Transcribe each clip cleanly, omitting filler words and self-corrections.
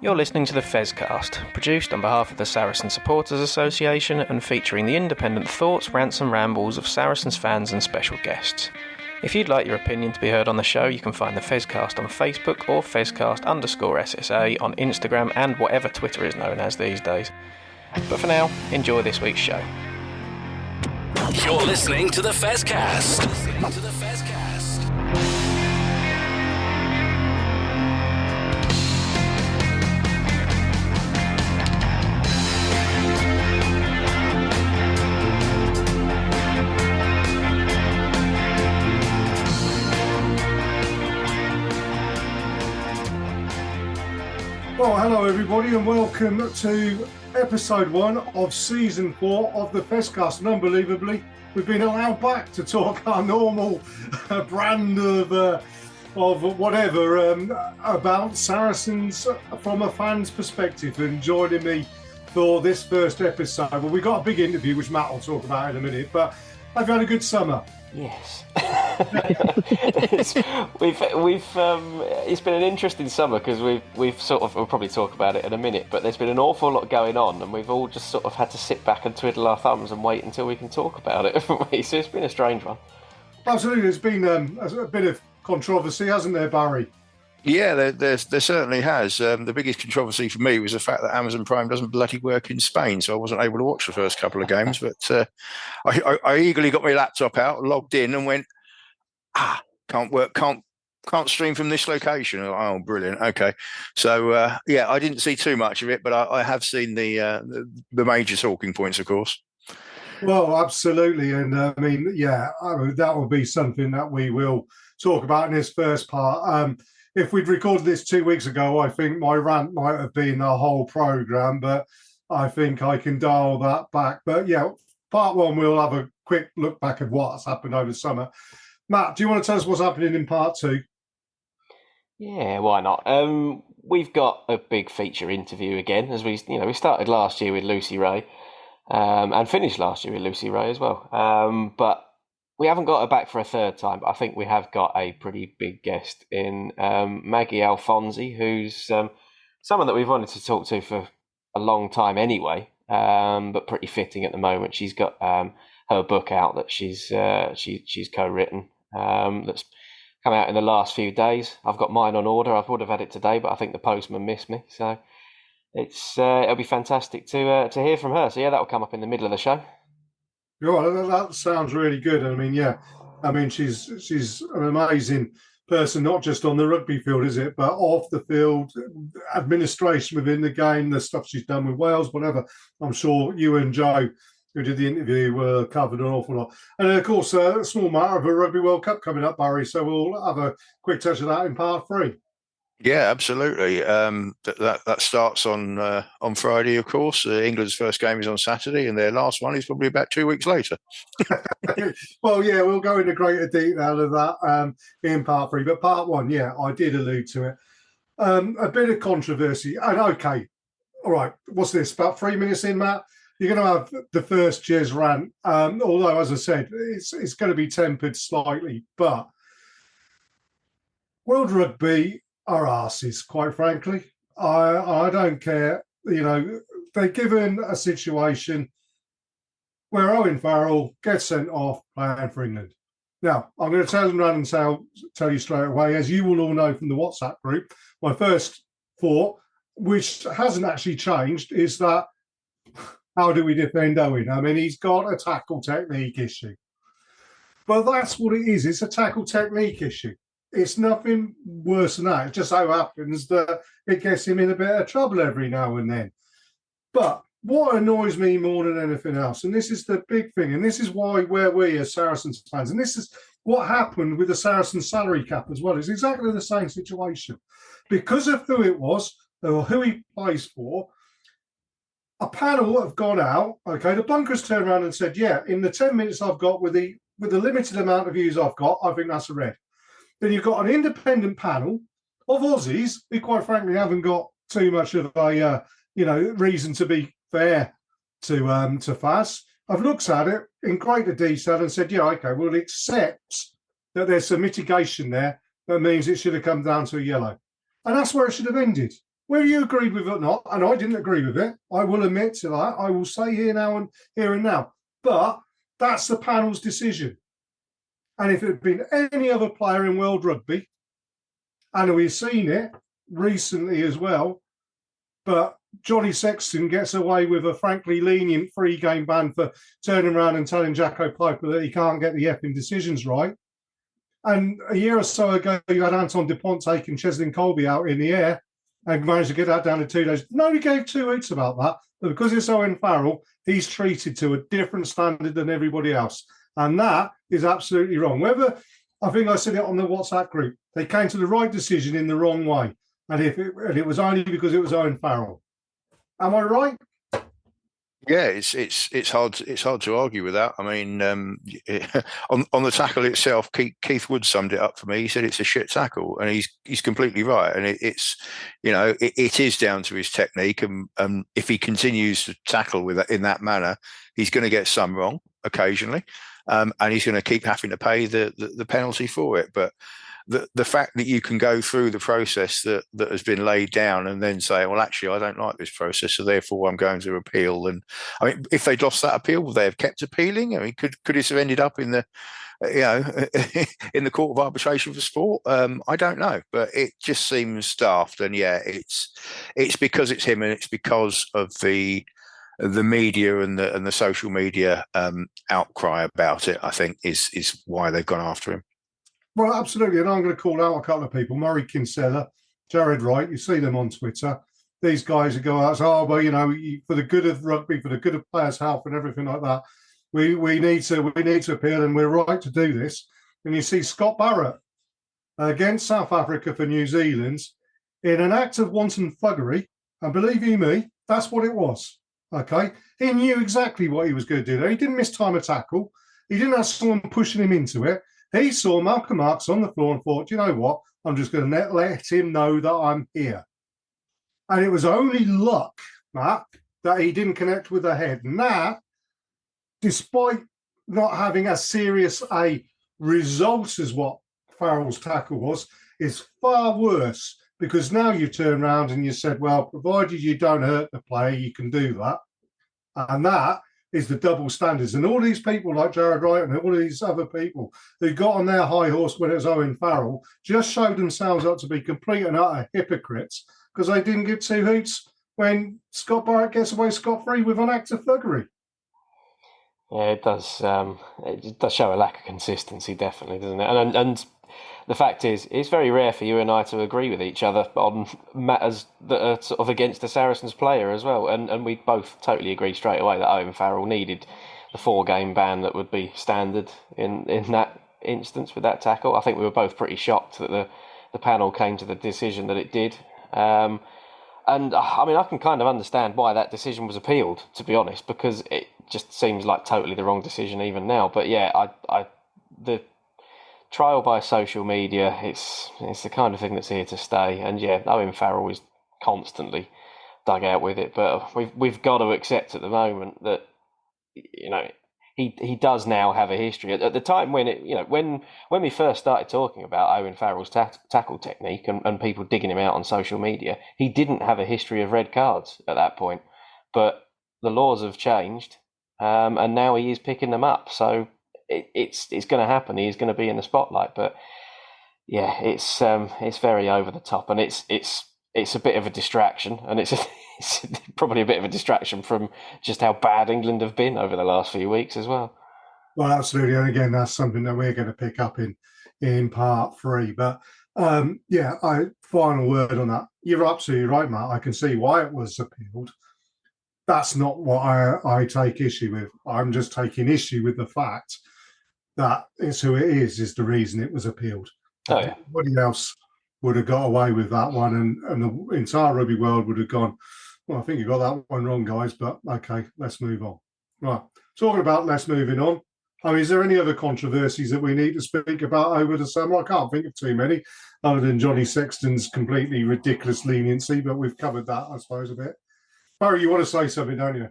You're listening to the Fezcast, produced on behalf of the Saracen Supporters Association and featuring the independent thoughts, rants and rambles of Saracens fans and special guests. If you'd like your opinion to be heard on the show, you can find the Fezcast on Facebook or Fezcast_SSA on Instagram and whatever Twitter is known as these days. But for now, enjoy this week's show. You're listening to the Fezcast. Well, hello everybody and welcome to episode 1 of season 4 of the Fezcast. And unbelievably, we've been allowed back to talk our normal brand of whatever about Saracens from a fan's perspective. And joining me for this first episode, well, we've got a big interview which Matt will talk about in a minute, but have you had a good summer? Yes. It's been an interesting summer because we've sort of, we'll probably talk about it in a minute, but there's been an awful lot going on and we've all just sort of had to sit back and twiddle our thumbs and wait until we can talk about it, haven't we? So it's been a strange one. Absolutely, there's been a bit of controversy, hasn't there, Barry? Yeah, there certainly has. The biggest controversy for me was the fact that Amazon Prime doesn't bloody work in Spain, so I wasn't able to watch the first couple of games. But I eagerly got my laptop out, logged in, and went, can't work, can't stream from this location. Oh, brilliant. Okay, so I didn't see too much of it, but I have seen the major talking points, of course. Well, absolutely, and that will be something that we will talk about in this first part. If we'd recorded this 2 weeks ago, I think my rant might have been the whole programme, but I think I can dial that back. But yeah, part 1, we'll have a quick look back at what's happened over summer. Matt, do you want to tell us what's happening in part 2? Yeah, why not? We've got a big feature interview again, as we started last year with Lucy Ray, and finished last year with Lucy Ray as well. But we haven't got her back for a third time, but I think we have got a pretty big guest in Maggie Alphonsi, who's someone that we've wanted to talk to for a long time anyway, but pretty fitting at the moment. She's got her book out that she's co-written that's come out in the last few days. I've got mine on order. I would have had it today, but I think the postman missed me. So it'll be fantastic to hear from her. So yeah, that'll come up in the middle of the show. Yeah, that sounds really good. She's an amazing person, not just on the rugby field, is it, but off the field, administration within the game, the stuff she's done with Wales, whatever. I'm sure you and Joe, who did the interview, covered an awful lot. And of course, a small matter of a Rugby World Cup coming up, Barry, so we'll have a quick touch of that in part 3. Yeah, absolutely. That starts on Friday, of course. England's first game is on Saturday, and their last one is probably about 2 weeks later. Well, yeah, we'll go into greater detail of that in part 3. But part 1, yeah, I did allude to it. A bit of controversy. And okay, all right, what's this? About 3 minutes in, Matt? You're going to have the first cheers rant. Although, as I said, it's going to be tempered slightly. But World Rugby are arses, quite frankly. I don't care. They're given a situation where Owen Farrell gets sent off playing for England. Now, I'm going to tell you straight away, as you will all know from the WhatsApp group, my first thought, which hasn't actually changed, is that how do we defend Owen? I mean, he's got a tackle technique issue. But that's what it is. It's a tackle technique issue. It's nothing worse than that. It just so happens that it gets him in a bit of trouble every now and then. But what annoys me more than anything else, and this is the big thing, and this is why where we as Saracens fans, and this is what happened with the Saracens salary cap as well, is exactly the same situation. Because of who it was, or who he plays for, a panel have gone out, okay, the bunkers turned around and said, yeah, in the 10 minutes I've got with the limited amount of views I've got, I think that's a red. Then you've got an independent panel of Aussies who, quite frankly, haven't got too much of a reason to be fair to Faz. I've looked at it in greater detail and said, yeah, okay, we'll accept that there's some mitigation there. That means it should have come down to a yellow. And that's where it should have ended. whether you agreed with it or not, and I didn't agree with it, I will admit to that. I will say here and now. But that's the panel's decision. And if it had been any other player in World Rugby, and we've seen it recently as well, but Johnny Sexton gets away with a frankly lenient 3-game ban for turning around and telling Jacko Piper that he can't get the effing decisions right. And a year or so ago, you had Anton DuPont taking Cheslin Colby out in the air and managed to get that down to 2 days. Nobody gave 2 hoots about that. But because it's Owen Farrell, he's treated to a different standard than everybody else. And that is absolutely wrong. I think I said it on the WhatsApp group, they came to the right decision in the wrong way. And it was only because it was Owen Farrell. Am I right? Yeah, it's hard to argue with that. I mean, on the tackle itself, Keith Wood summed it up for me. He said it's a shit tackle, and he's completely right. And it is down to his technique, and if he continues to tackle in that manner, he's going to get some wrong occasionally, and he's going to keep having to pay the penalty for it. But the fact that you can go through the process that has been laid down and then say, well, actually, I don't like this process, so therefore I'm going to appeal. And I mean, if they'd lost that appeal, would they have kept appealing? I mean, could this have ended up in the, in the court of arbitration for sport? I don't know, but it just seems daft. And yeah, it's because it's him, and it's because of the media and the social media outcry about it, I think is why they've gone after him. Well, absolutely. And I'm going to call out a couple of people. Murray Kinsella, Jared Wright, you see them on Twitter. These guys who go out and say, oh, well, for the good of rugby, for the good of players' health and everything like that, we need to appeal, and we're right to do this. And you see Scott Barrett against South Africa for New Zealand in an act of wanton thuggery. And believe you me, that's what it was. Okay? He knew exactly what he was going to do there. He didn't mistime a tackle. He didn't have someone pushing him into it. He saw Malcolm Marx on the floor and thought, you know what? I'm just going to let him know that I'm here. And it was only luck, Matt, that he didn't connect with the head. And that, despite not having as serious a result as what Farrell's tackle was, is far worse, because now you turn around and you said, well, provided you don't hurt the player, you can do that. And that is the double standards. And all these people like Jared Wright and all these other people who got on their high horse when it was Owen Farrell just showed themselves up to be complete and utter hypocrites because they didn't give 2 hoots when Scott Barrett gets away scot-free with an act of thuggery. Yeah, it does. It does show a lack of consistency, definitely, doesn't it? And the fact is, it's very rare for you and I to agree with each other on matters that are sort of against the Saracens player as well. And we both totally agree straight away that Owen Farrell needed the 4-game ban that would be standard in that instance with that tackle. I think we were both pretty shocked that the panel came to the decision that it did. And I mean, I can kind of understand why that decision was appealed, to be honest, because it just seems like totally the wrong decision even now. But yeah, the trial by social media, it's the kind of thing that's here to stay. And yeah, Owen Farrell is constantly dug out with it, but we've got to accept at the moment that he does now have a history. At the time when when we first started talking about Owen Farrell's tackle technique and people digging him out on social media, he didn't have a history of red cards at that point. But the laws have changed, and now he is picking them up. So it's going to happen. He's going to be in the spotlight. But yeah, it's very over the top, and it's a bit of a distraction, and it's probably a bit of a distraction from just how bad England have been over the last few weeks as well. Well, absolutely, and again, that's something that we're going to pick up in part 3. But final word on that. You're absolutely right, Matt. I can see why it was appealed. That's not what I take issue with. I'm just taking issue with the fact that it's who it is the reason it was appealed. Oh, yeah. Everybody else would have got away with that one, and the entire rugby world would have gone, well, I think you got that one wrong, guys, but okay, let's move on. Right, talking about let's moving on. I mean, is there any other controversies that we need to speak about over the summer? I can't think of too many, other than Johnny Sexton's completely ridiculous leniency, but we've covered that, I suppose, a bit. Barry, you want to say something, don't you?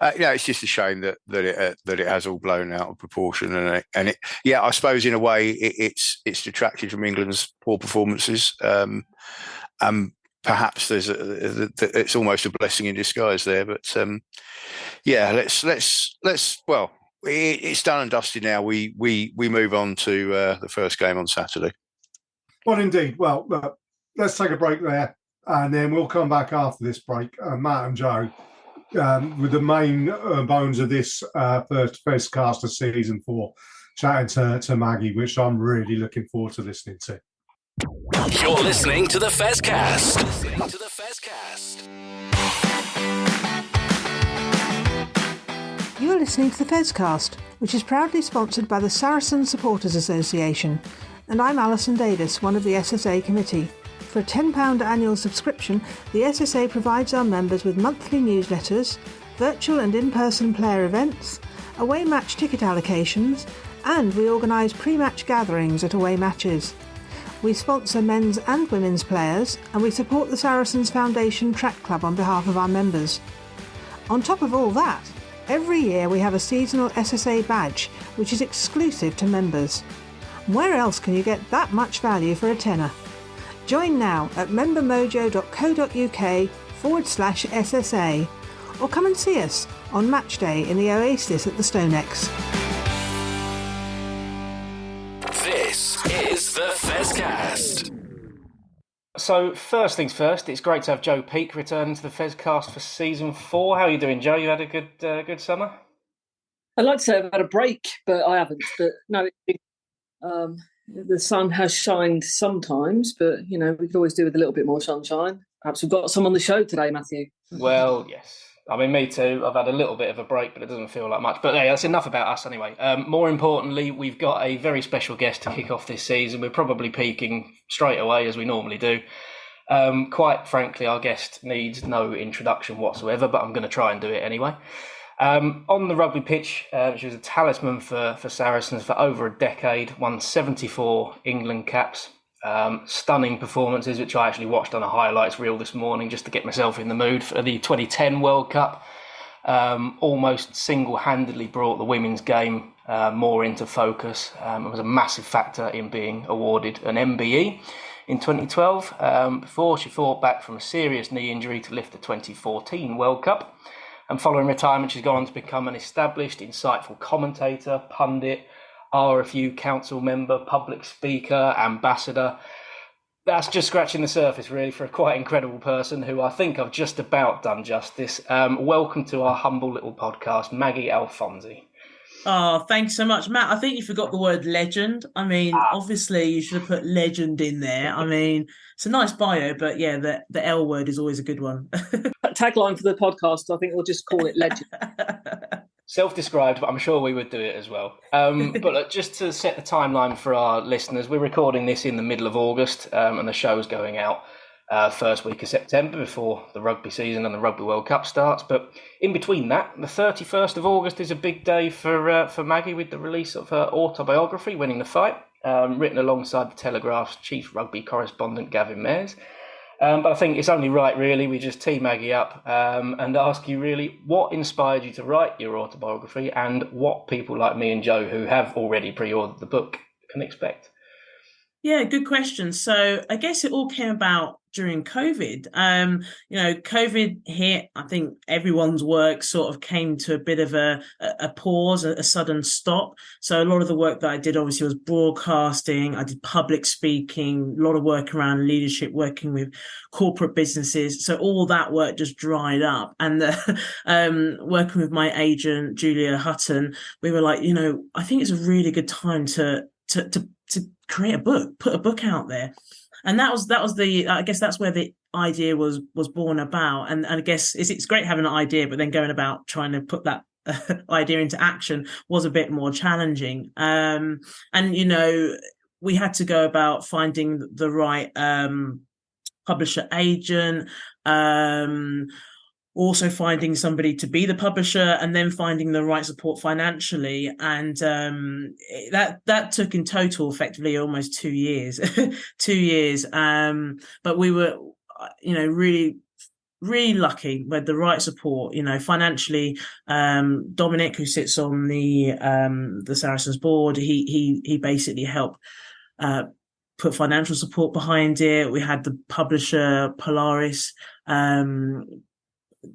It's just a shame that it has all blown out of proportion, and it I suppose in a way it's detracted from England's poor performances. perhaps it's almost a blessing in disguise there. But yeah, let's. Well, it's done and dusted now. We move on to the first game on Saturday. Well, indeed. Well, look, let's take a break there, and then we'll come back after this break. Matt and Joe, with the main bones of this first Fezcast of season 4, chatting to Maggie, which I'm really looking forward to listening to. You're listening to the Fezcast. You are listening to the Fezcast, which is proudly sponsored by the Saracen Supporters Association, and I'm Alison Davis, one of the SSA committee. For a £10 annual subscription, the SSA provides our members with monthly newsletters, virtual and in-person player events, away match ticket allocations, and we organise pre-match gatherings at away matches. We sponsor men's and women's players, and we support the Saracens Foundation Track Club on behalf of our members. On top of all that, every year we have a seasonal SSA badge, which is exclusive to members. Where else can you get that much value for a tenner? Join now at membermojo.co.uk/SSA, or come and see us on match day in the Oasis at the Stonex. This is the Fezcast. So first things first, it's great to have Joe Peake returning to the Fezcast for season 4. How are you doing, Joe? You had a good summer? I'd like to say I've had a break, but I haven't. But no, the sun has shined sometimes, but we could always do with a little bit more sunshine. Perhaps we've got some on the show today, Matthew. Well, yes. I mean, me too. I've had a little bit of a break, but it doesn't feel like much. But hey, that's enough about us anyway. More importantly, we've got a very special guest to kick off this season. We're probably peaking straight away, as we normally do. Quite frankly, our guest needs no introduction whatsoever, but I'm going to try and do it anyway. On the rugby pitch, she was a talisman for Saracens for over a decade, won 74 England caps. Stunning performances, which I actually watched on a highlights reel this morning just to get myself in the mood for the 2010 World Cup. Almost single-handedly brought the women's game more into focus. It was a massive factor in being awarded an MBE in 2012 before she fought back from a serious knee injury to lift the 2014 World Cup. And following retirement, she's gone on to become an established, insightful commentator, pundit, RFU council member, public speaker, ambassador. That's just scratching the surface, really, for a quite incredible person who I think I've just about done justice. Welcome to our humble little podcast, Maggie Alphonsi. Oh, thanks so much, Matt. I think you forgot the word legend. I mean, obviously, you should have put legend in there. I mean, it's a nice bio, but yeah, the L word is always a good one. Tagline for the podcast, I think we'll just call it legend. Self-described, but I'm sure we would do it as well. But look, just to set the timeline for our listeners, we're recording this in the middle of August, and the show's going out first week of September before the rugby season and the Rugby World Cup starts. But in between that, the 31st of August is a big day for Maggie with the release of her autobiography, Winning the Fight, written alongside the Telegraph's chief rugby correspondent, Gavin Mayers. But I think it's only right, really, we just tee Maggie up and ask you, really, what inspired you to write your autobiography and what people like me and Joe, who have already pre-ordered the book, can expect? Yeah, good question. So I guess it all came about during COVID. COVID hit. I think everyone's work sort of came to a bit of a pause, a sudden stop. So a lot of the work that I did obviously was broadcasting. I did public speaking, a lot of work around leadership, working with corporate businesses. So all that work just dried up. And working with my agent, Julia Hutton, we were like, I think it's a really good time to create a book, put a book out there. And that was I guess that's where the idea was born about. And I guess it's great having an idea, but then going about trying to put that idea into action was a bit more challenging. And we had to go about finding the right publisher agent, also finding somebody to be the publisher, and then finding the right support financially. And that took in total effectively almost 2 years, 2 years. But we were, really, really lucky with the right support, financially. Dominic, who sits on the Saracens board, he basically helped put financial support behind it. We had the publisher Polaris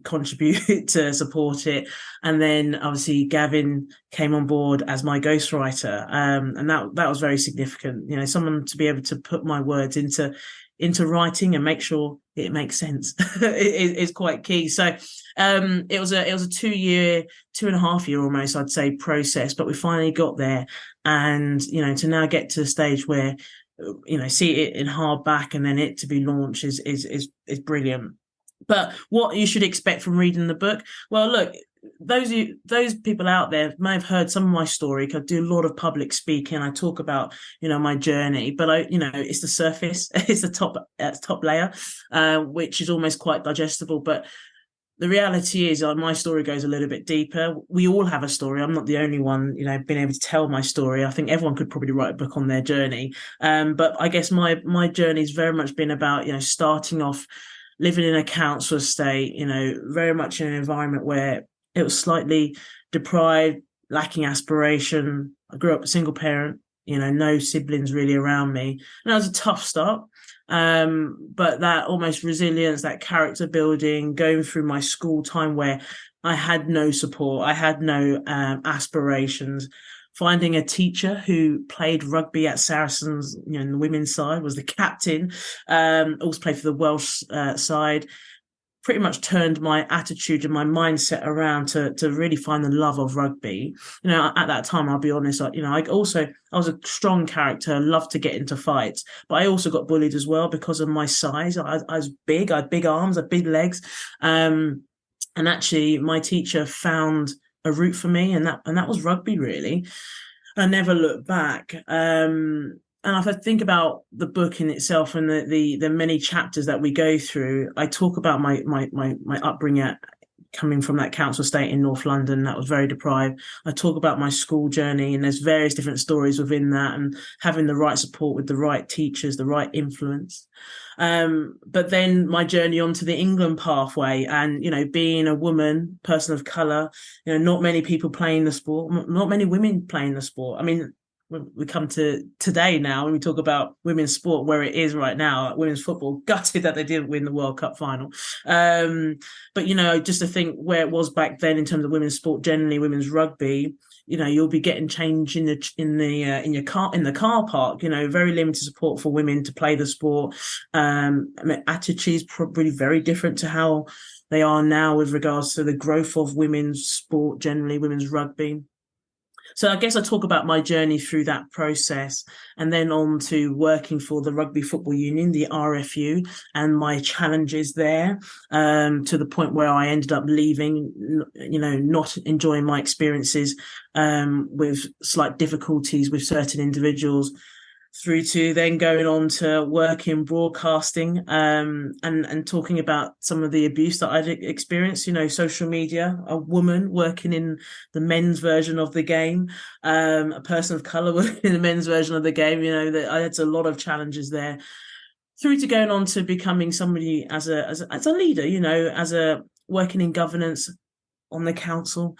contribute to support it, and then obviously Gavin came on board as my ghostwriter, and that was very significant. You know, someone to be able to put my words into writing and make sure it makes sense is quite key. So it was a 2.5 year almost, I'd say, process, but we finally got there. And you know, to now get to the stage where, you know, see it in hardback and then it to be launched is brilliant. But what you should expect from reading the book, well, look, those people out there may have heard some of my story, because I do a lot of public speaking. I talk about, you know, my journey, but it's the surface, it's the top layer, which is almost quite digestible. But the reality is, my story goes a little bit deeper. We all have a story. I'm not the only one, you know, being able to tell my story. I think everyone could probably write a book on their journey. But I guess my journey's very much been about, you know, starting off living in a council estate, you know, very much in an environment where it was slightly deprived, lacking aspiration. I grew up a single parent, you know, no siblings really around me. And that was a tough start. But that almost resilience, that character building, going through my school time where I had no support, I had no aspirations. Finding a teacher who played rugby at Saracens, you know, in the women's side, was the captain, also played for the Welsh side, pretty much turned my attitude and my mindset around to really find the love of rugby. You know, at that time, I'll be honest, I was a strong character, loved to get into fights, but I also got bullied as well because of my size. I was big, I had big arms, I had big legs. And actually, my teacher found a route for me, and that was rugby, really. I never looked back. And if I think about the book in itself and the many chapters that we go through, I talk about my upbringing coming from that council estate in North London that was very deprived. I talk about my school journey, and there's various different stories within that, and having the right support with the right teachers, the right influence. But then my journey onto the England pathway, and, you know, being a woman, person of colour, you know, not many people playing the sport, not many women playing the sport. I mean, we come to today now and we talk about women's sport where it is right now, women's football, gutted that they didn't win the World Cup final. But, you know, just to think where it was back then in terms of women's sport, generally women's rugby, you know, you'll be getting change in the car park, you know, very limited support for women to play the sport. I mean, attitudes probably very different to how they are now with regards to the growth of women's sport, generally women's rugby. So I guess I talk about my journey through that process, and then on to working for the Rugby Football Union, the RFU, and my challenges there, to the point where I ended up leaving, you know, not enjoying my experiences, with slight difficulties with certain individuals, through to then going on to work in broadcasting, and talking about some of the abuse that I'd experienced, you know, social media, a woman working in the men's version of the game, a person of colour working in the men's version of the game, you know, that I had a lot of challenges there, through to going on to becoming somebody as a leader, you know, as a working in governance on the council,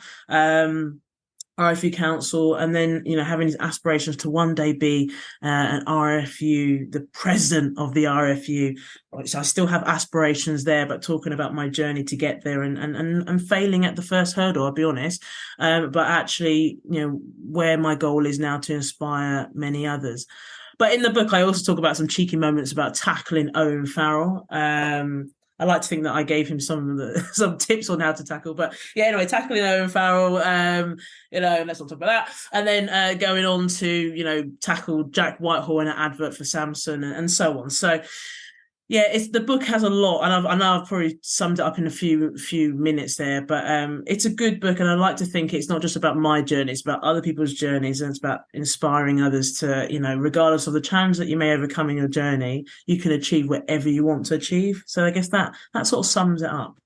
RFU council, and then, you know, having these aspirations to one day be an RFU, the president of the RFU, which I still have aspirations there, but talking about my journey to get there and failing at the first hurdle, I'll be honest, but actually, you know, where my goal is now to inspire many others. But in the book, I also talk about some cheeky moments about tackling Owen Farrell. I like to think that I gave him some tips on how to tackle, but yeah, anyway, tackling Owen Farrell, you know, let's not talk about that. And then going on to, you know, tackle Jack Whitehall in an advert for Samsung and so on. So yeah, the book has a lot, and I know I've probably summed it up in a few minutes there, but it's a good book, and I like to think it's not just about my journey, it's about other people's journeys, and it's about inspiring others to, you know, regardless of the challenge that you may overcome in your journey, you can achieve whatever you want to achieve. So I guess that sort of sums it up.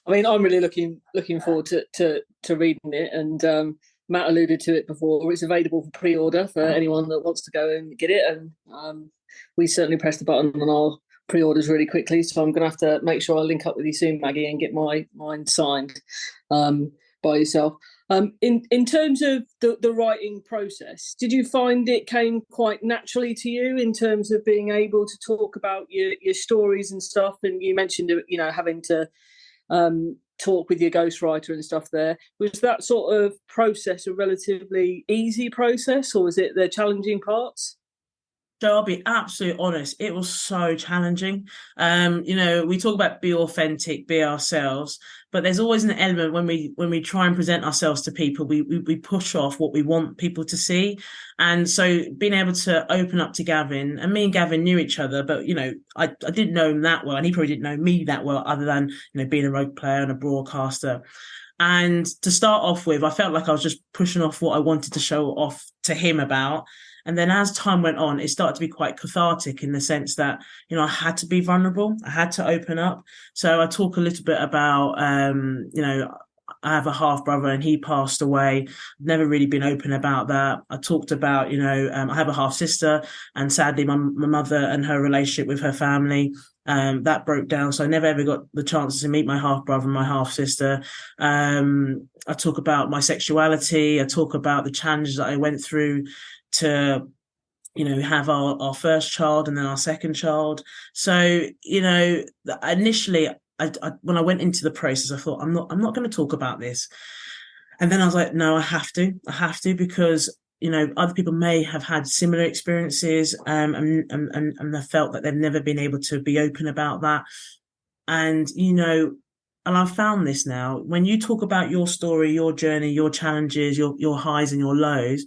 I mean, I'm really looking forward to reading it, and Matt alluded to it before. It's available for pre-order for anyone that wants to go and get it, and we certainly pressed the button on our pre-orders really quickly. So I'm going to have to make sure I link up with you soon, Maggie, and get mine signed by yourself. In terms of the writing process, did you find it came quite naturally to you in terms of being able to talk about your stories and stuff? And you mentioned, having to talk with your ghostwriter and stuff there. Was that sort of process a relatively easy process, or was it the challenging parts? So I'll be absolutely honest, it was so challenging. We talk about be authentic, be ourselves, but there's always an element when we try and present ourselves to people, we push off what we want people to see. And so being able to open up to Gavin, and me and Gavin knew each other, but I didn't know him that well, and he probably didn't know me that well, other than being a rugby player and a broadcaster. And to start off with, I felt like I was just pushing off what I wanted to show off to him about. And then as time went on, it started to be quite cathartic in the sense that, I had to be vulnerable. I had to open up. So I talk a little bit about, I have a half brother and he passed away. I've never really been open about that. I talked about, I have a half sister, and sadly my mother and her relationship with her family, that broke down. So I never ever got the chance to meet my half brother and my half sister. I talk about my sexuality. I talk about the challenges that I went through to have our first child and then our second child. So initially I when I went into the process, I thought I'm not going to talk about this, and then I was like, no, I have to because other people may have had similar experiences, and I felt that they've never been able to be open about that. And and I've found this now, when you talk about your story, your journey, your challenges, your highs and your lows,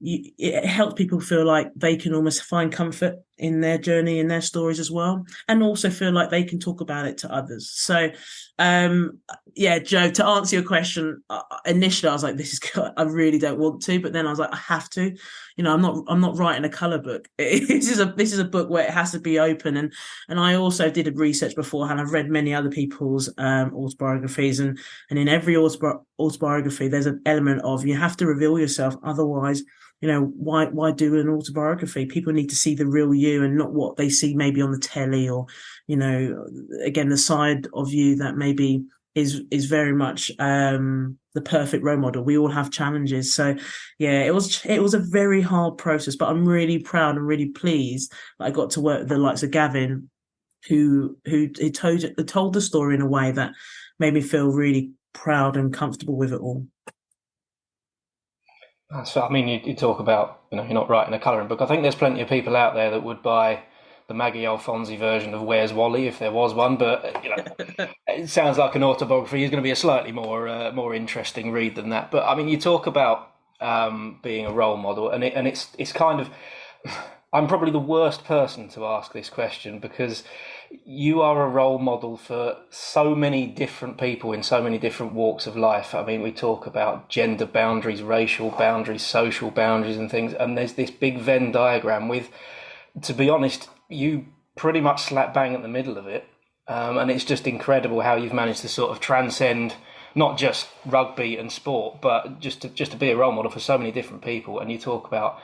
it helps people feel like they can almost find comfort in their journey and their stories as well, and also feel like they can talk about it to others. So Joe, to answer your question, initially I was like, this is good. I really don't want to, but then I was like, I have to. I'm not writing a color book. This is a book where it has to be open, and I also did a research beforehand. I've read many other people's autobiographies, and in every autobiography there's an element of you have to reveal yourself, otherwise why do an autobiography? People need to see the real you and not what they see maybe on the telly, or again, the side of you that maybe is very much the perfect role model. We all have challenges. So yeah, it was a very hard process, but I'm really proud and really pleased that I got to work with the likes of Gavin, who told the story in a way that made me feel really proud and comfortable with it all. So, you talk about, you're not writing a colouring book. I think there's plenty of people out there that would buy the Maggie Alphonsi version of Where's Wally if there was one, but it sounds like an autobiography is going to be a slightly more interesting read than that. But you talk about being a role model, and it's kind of, I'm probably the worst person to ask this question, because you are a role model for so many different people in so many different walks of life. We talk about gender boundaries, racial boundaries, social boundaries and things, and there's this big Venn diagram with, to be honest, you pretty much slap bang at the middle of it. And it's just incredible how you've managed to sort of transcend not just rugby and sport, but just to be a role model for so many different people. And you talk about,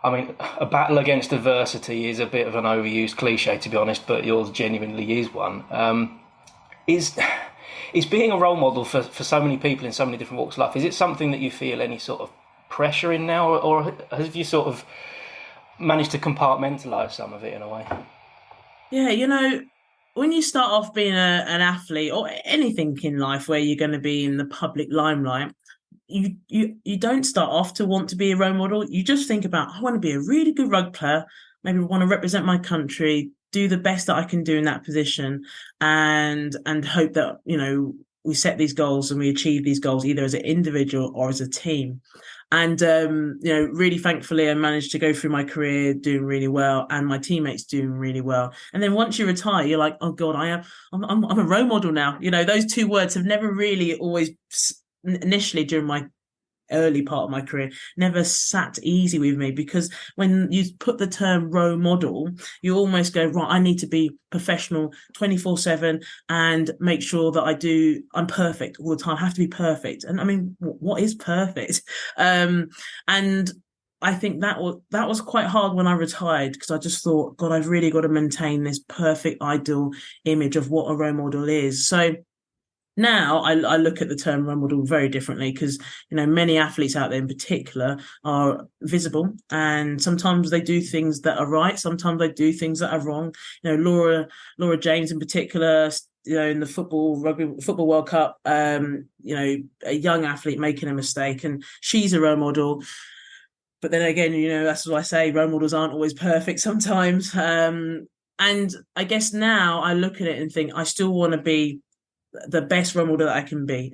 a battle against adversity is a bit of an overused cliche, to be honest, but yours genuinely is one. Is being a role model for so many people in so many different walks of life, is it something that you feel any sort of pressure in now, or have you sort of managed to compartmentalise some of it in a way? Yeah, when you start off being an athlete or anything in life where you're going to be in the public limelight, you don't start off to want to be a role model. You just think about, I want to be a really good rugby player, maybe want to represent my country, do the best that I can do in that position, and hope that we set these goals and we achieve these goals either as an individual or as a team. And really thankfully I managed to go through my career doing really well, and my teammates doing really well. And then once you retire, you're like, oh God, I'm a role model now. Those two words have never really always, initially during my early part of my career, never sat easy with me, because when you put the term role model, you almost go, right, I need to be professional 24/7 and make sure that I'm perfect all the time. I have to be perfect. And what is perfect? And I think that was quite hard when I retired, because I just thought, God, I've really got to maintain this perfect ideal image of what a role model is. So Now I look at the term role model very differently, because many athletes out there in particular are visible, and sometimes they do things that are right, sometimes they do things that are wrong. Laura James in particular, in the Rugby Football World Cup, a young athlete making a mistake, and she's a role model. But then again, that's what I say, role models aren't always perfect sometimes. And I guess now I look at it and think I still want to be the best role model that I can be.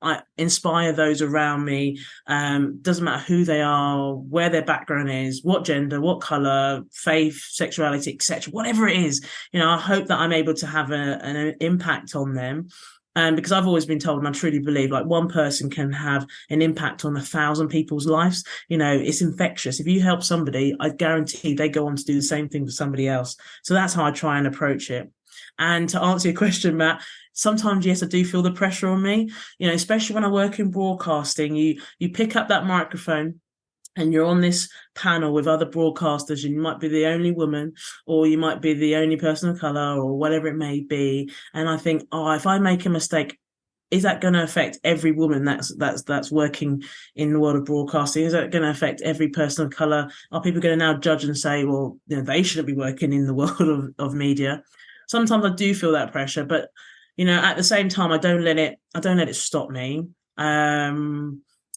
I inspire those around me. Doesn't matter who they are, where their background is, what gender, what color, faith, sexuality, etc. Whatever it is, I hope that I'm able to have an impact on them. Because I've always been told, and I truly believe, like, one person can have an impact on 1,000 people's lives. It's infectious. If you help somebody, I guarantee they go on to do the same thing for somebody else. So that's how I try and approach it. And to answer your question, Matt, sometimes, yes, I do feel the pressure on me, especially when I work in broadcasting. You pick up that microphone and you're on this panel with other broadcasters, and you might be the only woman, or you might be the only person of color, or whatever it may be. And I think, if I make a mistake, is that going to affect every woman that's working in the world of broadcasting? Is that going to affect every person of color? Are people going to now judge and say, well, they shouldn't be working in the world of media? Sometimes I do feel that pressure, but at the same time, I don't let it stop me.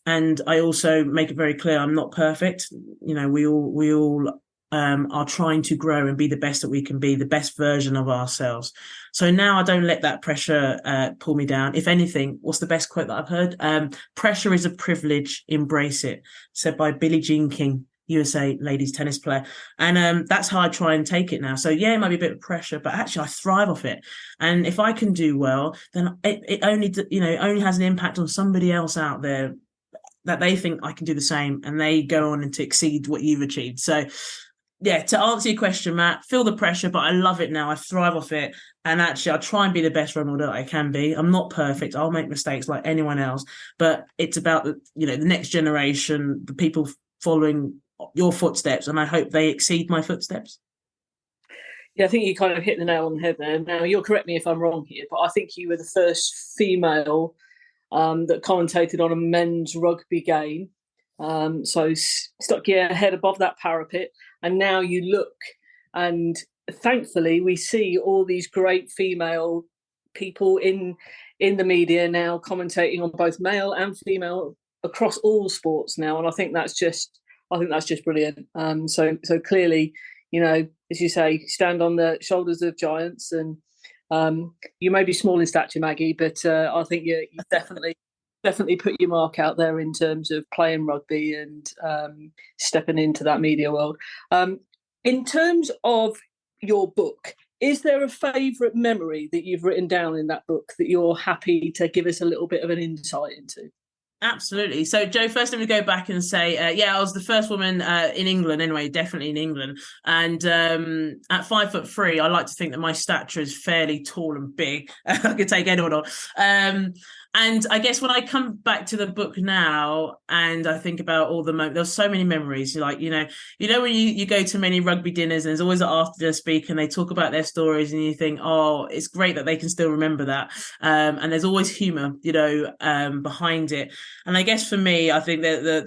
And I also make it very clear I'm not perfect. We all are trying to grow and be the best that we can be, the best version of ourselves. So now I don't let that pressure pull me down. If anything, what's the best quote that I've heard? Pressure is a privilege, embrace it, said by Billie Jean King, USA ladies tennis player. And that's how I try and take it now. So yeah, it might be a bit of pressure, but actually I thrive off it. And if I can do well, then it only has an impact on somebody else out there, that they think I can do the same, and they go on and to exceed what you've achieved. So yeah, to answer your question, Matt, feel the pressure, but I love it now. I thrive off it. And actually, I try and be the best role model that I can be. I'm not perfect. I'll make mistakes like anyone else, but it's about the next generation, the people following your footsteps, and I hope they exceed my footsteps. Yeah, I think you kind of hit the nail on the head there. Now, you'll correct me if I'm wrong here, but I think you were the first female that commentated on a men's rugby game. So stuck your head above that parapet, and now you look, and thankfully we see all these great female people in the media now commentating on both male and female across all sports now, and I think that's just brilliant. So clearly, as you say, stand on the shoulders of giants, and you may be small in stature, Maggie, but I think you definitely put your mark out there in terms of playing rugby and stepping into that media world. In terms of your book, is there a favourite memory that you've written down in that book that you're happy to give us a little bit of an insight into? Absolutely. So, Joe, first let me go back and say, I was the first woman in England, anyway, definitely in England. And at 5'3", I like to think that my stature is fairly tall and big. I could take anyone on. And I guess when I come back to the book now and I think about all the moments, there's so many memories. Like, when you go to many rugby dinners and there's always an after dinner speaker and they talk about their stories and you think, oh, it's great that they can still remember that. And there's always humour, behind it. And I guess for me, I think that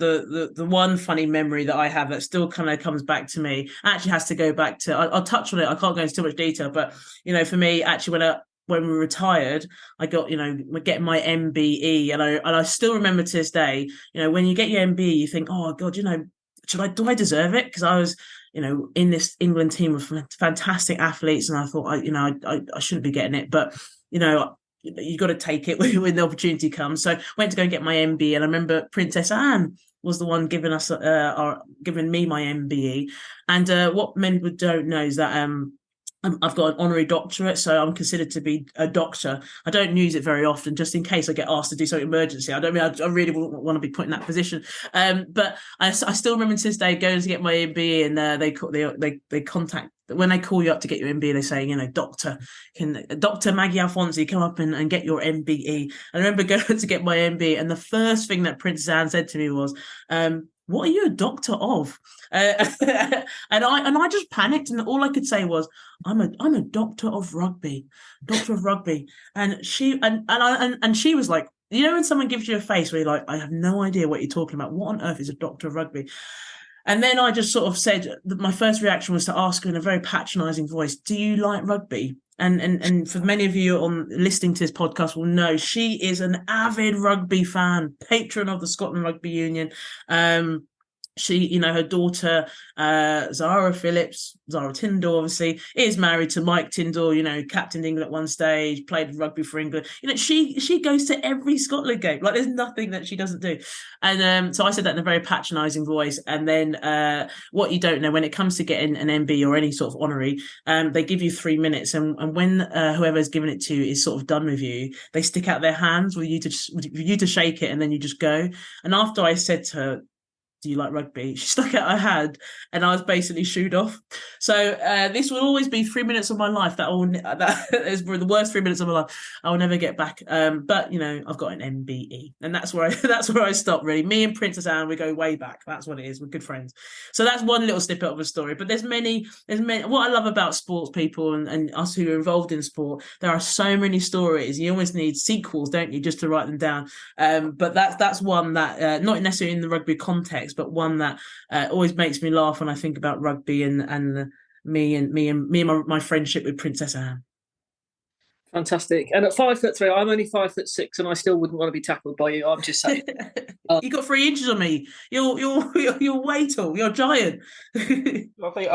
the one funny memory that I have that still kind of comes back to me actually has to go back to, I'll touch on it. I can't go into too much detail, but, for me, actually, when we retired, I got, getting my MBE, and I still remember to this day, when you get your MBE, you think, oh God, do I deserve it? Because I was, in this England team with fantastic athletes, and I thought, I shouldn't be getting it, but you got to take it when the opportunity comes. So I went to go and get my MBE, and I remember Princess Anne was the one giving me my MBE. And what men don't know is that I've got an honorary doctorate, so I'm considered to be a doctor. I don't use it very often, just in case I get asked to do something emergency. I really wouldn't want to be put in that position. But I still remember to this day going to get my MBE, and they contact, when they call you up to get your MBE, they say, Dr. Maggie Alphonsi, come up and get your MBE. I remember going to get my MBE, and the first thing that Princess Anne said to me was, what are you a doctor of? And I just panicked, and all I could say was, I'm a doctor of rugby. And she she was like, you know, when someone gives you a face where you're like, I have no idea what you're talking about. What on earth is a doctor of rugby? And then I just sort of said, my first reaction was to ask her in a very patronising voice, do you like rugby? And for many of you on listening to this podcast will know, she is an avid rugby fan, patron of the Scotland Rugby Union. She, you know, her daughter, Zara Tyndall, obviously, is married to Mike Tyndall, you know, captained England at one stage, played rugby for England. You know, she goes to every Scotland game. Like, there's nothing that she doesn't do. And so I said that in a very patronising voice. And then what you don't know, when it comes to getting an MB or any sort of honorary, they give you 3 minutes. And when whoever's given it to is sort of done with you, they stick out their hands with you to shake it, and then you just go. And after I said to her, do you like rugby? She stuck out her hand, and I was basically shooed off. So this will always be 3 minutes of my life that is the worst 3 minutes of my life. I will never get back. But you know, I've got an MBE, and that's where I stop. Really, me and Princess Anne, we go way back. That's what it is. We're good friends. So that's one little snippet of a story. But there's many. What I love about sports people and us who are involved in sport, there are so many stories. You always need sequels, don't you, just to write them down. But that's one that not necessarily in the rugby context, but one that always makes me laugh when I think about rugby and my friendship with Princess Anne. Fantastic. And at 5'3", I'm only 5'6", and I still wouldn't want to be tackled by you. I'm just saying. You got 3 inches on me. You're way tall. You're a giant. I think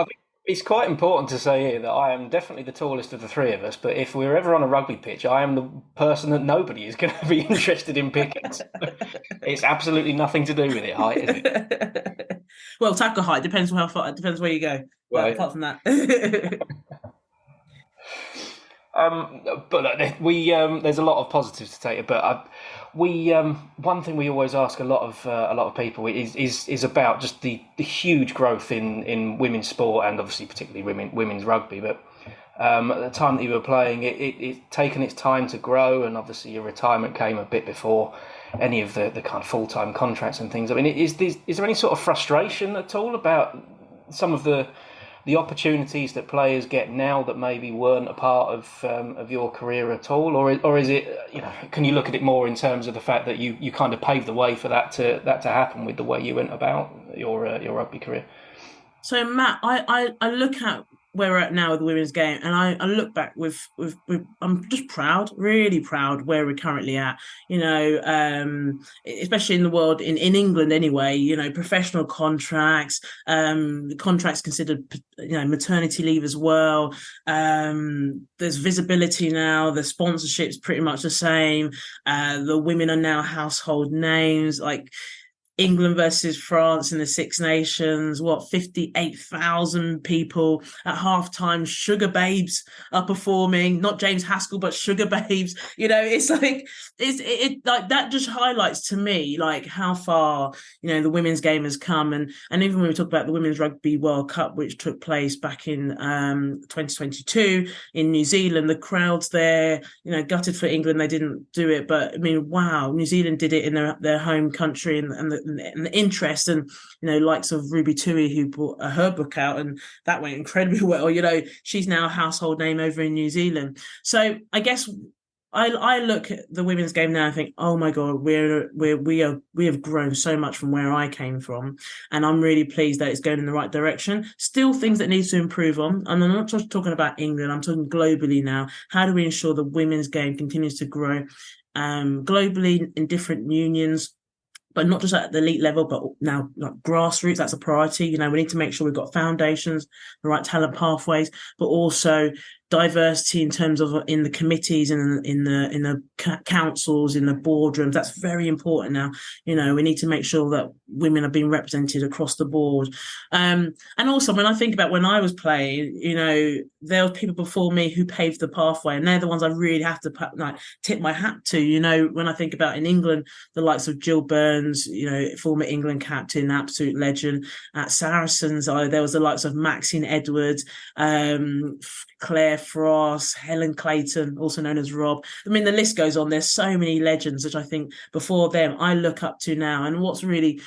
it's quite important to say here that I am definitely the tallest of the three of us, but if we're ever on a rugby pitch, I am the person that nobody is going to be interested in picking. It's absolutely nothing to do with it, height, is it? Well, tackle height depends how far. It depends where you go. Right. Apart from that. But there's a lot of positives to take it. But one thing we always ask a lot of people is about just the huge growth in women's sport, and obviously particularly women's rugby. But at the time that you were playing, it's taken its time to grow, and obviously your retirement came a bit before any of the kind of full-time contracts and things. I mean, is there any sort of frustration at all about some of the opportunities that players get now that maybe weren't a part of your career at all, or is it, you know, can you look at it more in terms of the fact that you kind of paved the way for that to happen with the way you went about your rugby career? So Matt, I look at where we're at now with the women's game, and I look back with I'm just proud, really proud where we're currently at. You know, especially in the world, in England anyway. You know, professional contracts, contracts considered, you know, maternity leave as well. There's visibility now. The sponsorship's pretty much the same. The women are now household names, like England versus France in the Six Nations, 58,000 people at halftime. Sugar Babes are performing, not James Haskell, but Sugar Babes. You know, it's like it like that just highlights to me like how far, you know, the women's game has come. And even when we talk about the Women's Rugby World Cup, which took place back in 2022 in New Zealand, the crowds there, you know, gutted for England they didn't do it, but I mean, wow, New Zealand did it in their home country, and the interest, and you know, likes of Ruby Tui, who brought her book out, and that went incredibly well. You know, she's now a household name over in New Zealand. So I guess I look at the women's game now and think, oh my God, we have grown so much from where I came from, and I'm really pleased that it's going in the right direction. Still things that needs to improve on, and I'm not just talking about England, I'm talking globally now. How do we ensure the women's game continues to grow globally in different unions, but not just at the elite level, but now like grassroots? That's a priority. You know, we need to make sure we've got foundations, the right talent pathways, but also diversity in terms of in the committees and in the councils, in the boardrooms. That's very important now. You know, we need to make sure that women are being represented across the board. And also when I think about when I was playing, you know, there were people before me who paved the pathway, and they're the ones I really have to tip my hat to. You know, when I think about in England, the likes of Jill Burns, you know, former England captain, absolute legend. At Saracens, there was the likes of Maxine Edwards, Claire Frost, Helen Clayton, also known as Rob. I mean, the list goes on. There's so many legends which I think before them I look up to now. And what's really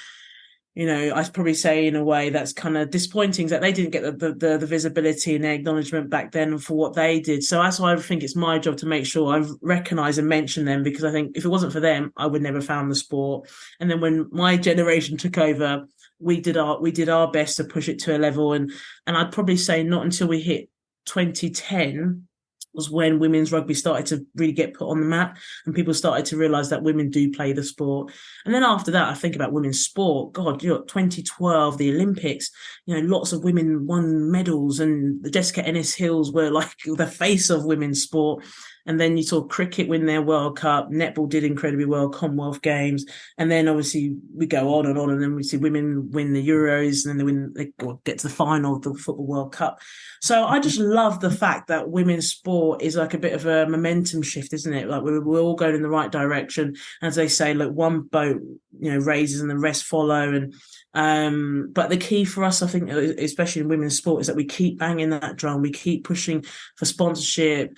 I'd probably say in a way that's kind of disappointing that they didn't get the visibility and the acknowledgement back then for what they did. So that's why I think it's my job to make sure I recognise and mention them, because I think if it wasn't for them, I would never have found the sport. And then when my generation took over, we did our best to push it to a level. And I'd probably say not until we hit 2010 was when women's rugby started to really get put on the map and people started to realise that women do play the sport. And then after that, I think about women's sport. God, 2012, the Olympics, lots of women won medals, and the Jessica Ennis-Hills were like the face of women's sport. And then you saw cricket win their World Cup, netball did incredibly well, Commonwealth Games, and then obviously we go on, and then we see women win the Euros, and then they get to the final of the Football World Cup. So I just love the fact that women's sport is like a bit of a momentum shift, isn't it? Like we're all going in the right direction. As they say, look, one boat, raises and the rest follow. And but the key for us, I think, especially in women's sport, is that we keep banging that drum. We keep pushing for sponsorship,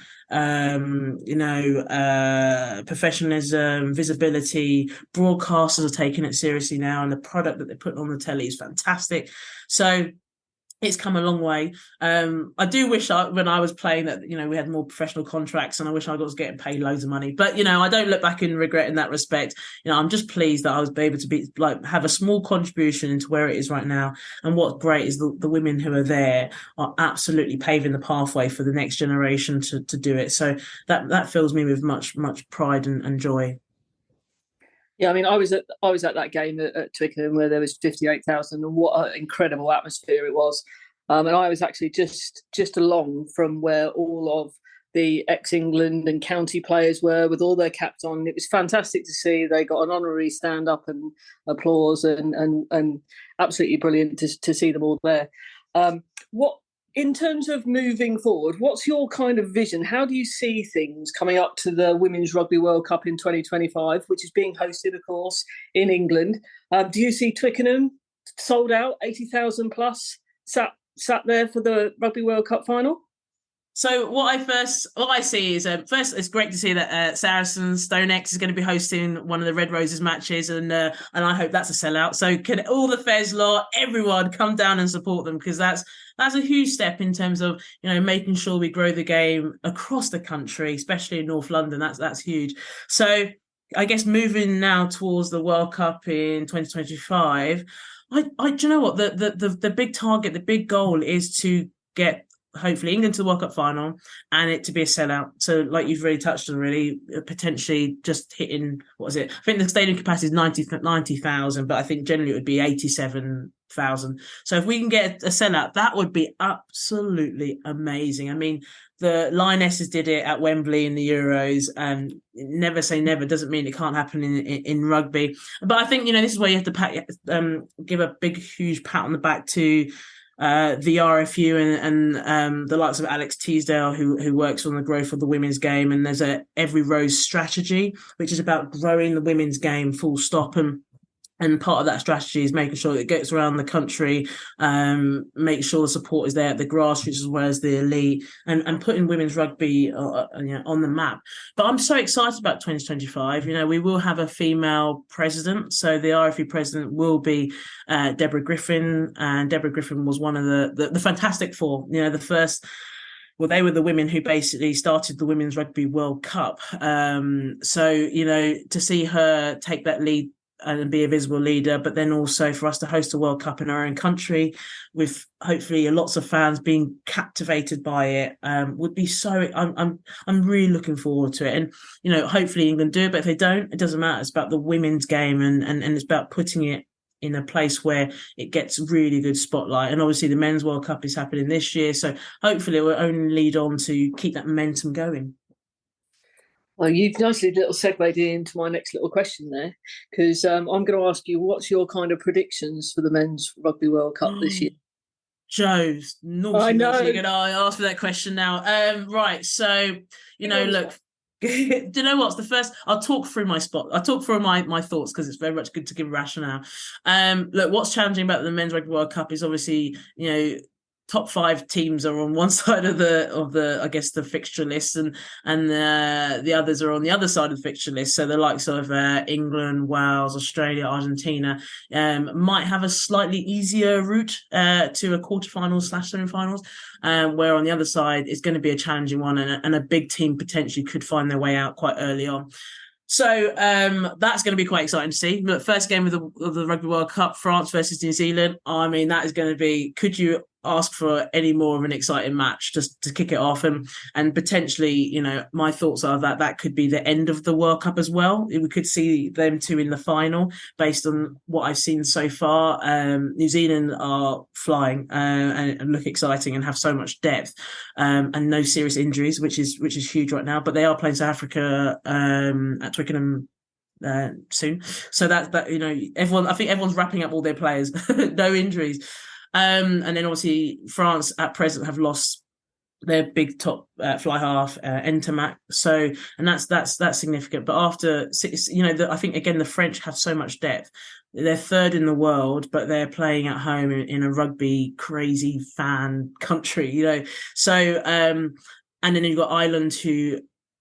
professionalism, visibility. Broadcasters are taking it seriously now, and the product that they're putting on the telly is fantastic. So it's come a long way. I do wish when I was playing that, we had more professional contracts, and I wish I was getting paid loads of money. But, I don't look back and regret in that respect. I'm just pleased that I was able to have a small contribution into where it is right now. And what's great is the women who are there are absolutely paving the pathway for the next generation to do it. So that fills me with much, much pride and joy. Yeah, I mean, I was at that game at Twickenham where there was 58,000, and what an incredible atmosphere it was. And I was actually just along from where all of the ex-England and county players were with all their caps on. It was fantastic to see. They got an honorary stand-up and applause, and absolutely brilliant to see them all there. In terms of moving forward, what's your kind of vision? How do you see things coming up to the Women's Rugby World Cup in 2025, which is being hosted, of course, in England? Do you see Twickenham sold out, 80,000 plus, sat there for the Rugby World Cup final? So what I see is first, it's great to see that Saracens StoneX is going to be hosting one of the Red Roses matches, and I hope that's a sellout. So can all the Fez lot, everyone, come down and support them, because that's a huge step in terms of making sure we grow the game across the country, especially in North London. That's huge. So I guess moving now towards the World Cup in 2025, do you know what the big target, the big goal is to get hopefully England to the World Cup final and it to be a sellout. So like you've really touched on, really potentially just hitting, what is it? I think the stadium capacity is 90,000, but I think generally it would be 87,000. So if we can get a sellout, that would be absolutely amazing. I mean, the Lionesses did it at Wembley in the Euros, and never say never doesn't mean it can't happen in rugby. But I think, this is where you have to give a big, huge pat on the back to the RFU and the likes of Alex Teasdale, who works on the growth of the women's game. And there's a Every Rose strategy, which is about growing the women's game full stop. And part of that strategy is making sure that it gets around the country, make sure the support is there at the grassroots as well as the elite, and putting women's rugby on the map. But I'm so excited about 2025. We will have a female president. So the RFU president will be Deborah Griffin. And Deborah Griffin was one of the Fantastic Four, the first. Well, they were the women who basically started the Women's Rugby World Cup. So, to see her take that lead and be a visible leader, but then also for us to host a World Cup in our own country with hopefully lots of fans being captivated by it would be so. I'm really looking forward to it, and hopefully England do it. But if they don't, it doesn't matter. It's about the women's game, and it's about putting it in a place where it gets really good spotlight. And obviously the Men's World Cup is happening this year, so hopefully it will only lead on to keep that momentum going. Well, you've nicely little segued into my next little question there, because I'm going to ask you, what's your kind of predictions for the Men's Rugby World Cup this year? Joe's naughty. I know. You're going to ask for that question now. Right. So, look, do you know what's the first? I'll talk through my thoughts, because it's very much good to give rationale. Look, what's challenging about the Men's Rugby World Cup is obviously, top 5 teams are on one side of the I guess the fixture list, and the others are on the other side of the fixture list. So the likes of England, Wales, Australia, Argentina might have a slightly easier route to a quarterfinals / semi-finals, where on the other side it's going to be a challenging one, and a big team potentially could find their way out quite early on. So that's going to be quite exciting to see. Look, first game of the Rugby World Cup, France versus New Zealand. I mean, that is going to be. Could you ask for any more of an exciting match just to kick it off? And potentially, you know, my thoughts are that could be the end of the World Cup as well. We could see them two in the final based on what I've seen so far. New Zealand are flying and look exciting and have so much depth and no serious injuries, which is huge right now. But they are playing South Africa at Twickenham soon, so that you know, I think everyone's wrapping up all their players, no injuries. And then obviously France at present have lost their big top fly half Entermac, so and that's significant. But after you know, I think again the French have so much depth. They're third in the world, but they're playing at home in a rugby crazy fan country, you know. So and then you've got Ireland, who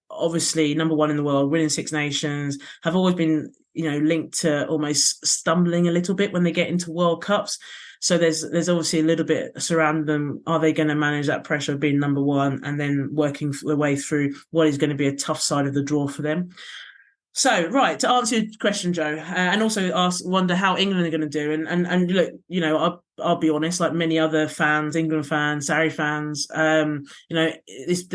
obviously number 1 in the world, winning Six Nations, have always been, you know, linked to almost stumbling a little bit when they get into World Cups. So there's obviously a little bit surrounding them. Are they going to manage that pressure of being number 1 and then working their way through what is going to be a tough side of the draw for them? So, right, to answer your question, Joe, and also wonder how England are going to do. And look, you know, I'll be honest, like many other fans, England fans, Sarri fans, you know,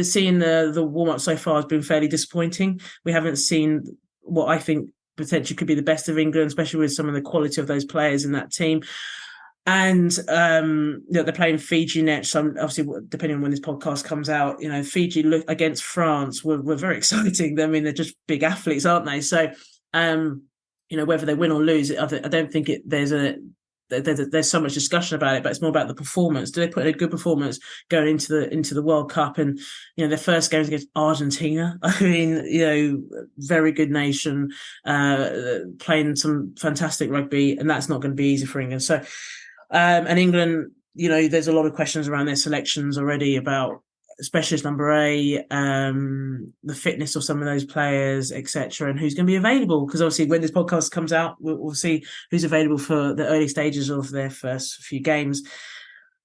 seeing the warm-up so far has been fairly disappointing. We haven't seen what I think potentially could be the best of England, especially with some of the quality of those players in that team. And you know, they're playing Fiji next. So obviously, depending on when this podcast comes out, you know, Fiji look against France were very exciting. I mean, they're just big athletes, aren't they? So, you know, whether they win or lose, I don't think there's so much discussion about it, but it's more about the performance. Do they put in a good performance going into the World Cup? And you know, their first game against Argentina. I mean, you know, very good nation, playing some fantastic rugby, and that's not going to be easy for England. So. And England, you know, there's a lot of questions around their selections already about specialist number 8, the fitness of some of those players, etc., and who's going to be available. Because obviously, when this podcast comes out, we'll see who's available for the early stages of their first few games.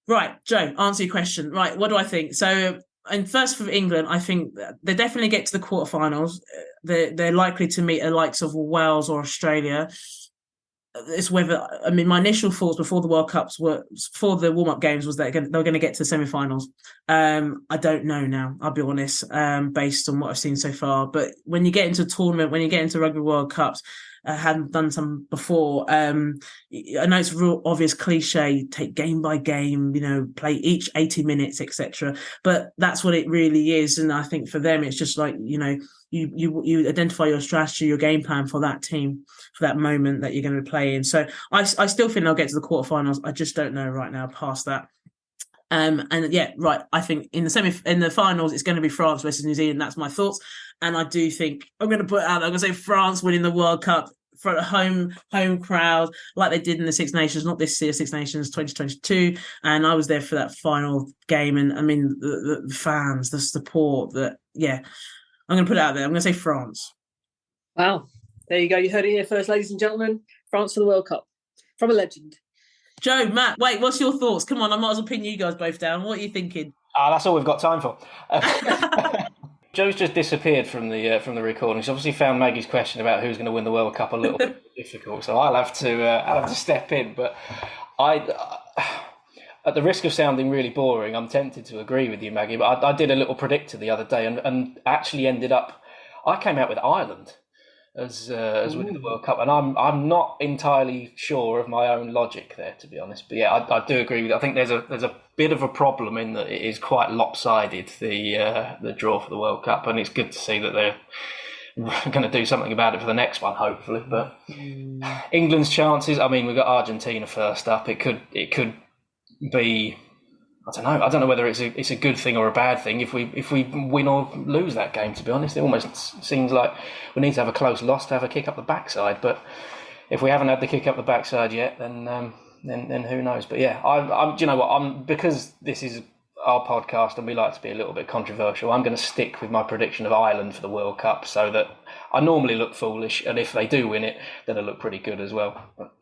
Right, Joe, answer your question. Right, what do I think? So, and first for England, I think they definitely get to the quarterfinals. They're likely to meet the likes of Wales or Australia. It's whether, I mean, my initial thoughts before the World Cups for the warm-up games was that they're going to get to the semi-finals. I don't know now, I'll be honest, based on what I've seen so far. But when you get into a tournament, when you get into Rugby World Cups, hadn't done some before. I know it's a real obvious cliche, take game by game, you know, play each 80 minutes, etc. But that's what it really is. And I think for them, it's just like, you know, you identify your strategy, your game plan for that team, for that moment that you're going to play in. So I still think they'll get to the quarterfinals. I just don't know right now past that. And yeah, right. I think in the finals, it's going to be France versus New Zealand. That's my thoughts. And I do think I'm going to put out, I'm going to say France winning the World Cup for a home crowd, like they did in the Six Nations, not this year, Six Nations 2022. And I was there for that final game. And I mean, the fans, the support, yeah, I'm going to put it out there. I'm going to say France. Wow. There you go. You heard it here first, ladies and gentlemen. France for the World Cup. From a legend. Joe, Matt, wait, what's your thoughts? Come on, I might as well pin you guys both down. What are you thinking? That's all we've got time for. Joe's just disappeared from the recording. She's obviously found Maggie's question about who's going to win the World Cup a little bit difficult, so I'll have to step in. But at the risk of sounding really boring, I'm tempted to agree with you, Maggie. But I did a little predictor the other day, and actually ended up. I came out with Ireland as winning the World Cup, and I'm not entirely sure of my own logic there, to be honest. But yeah, I do agree with you. I think there's a bit of a problem in that it is quite lopsided, the draw for the World Cup, and it's good to see that they're going to do something about it for the next one, hopefully. But England's chances, I mean, we've got Argentina first up. It could be, I don't know whether it's a good thing or a bad thing if we win or lose that game, to be honest. It almost seems like we need to have a close loss to have a kick up the backside. But if we haven't had the kick up the backside yet, then then who knows? But yeah, I'm. Do you know what? Because this is our podcast and we like to be a little bit controversial. I'm going to stick with my prediction of Ireland for the World Cup, so that I normally look foolish, and if they do win it, then I look pretty good as well. But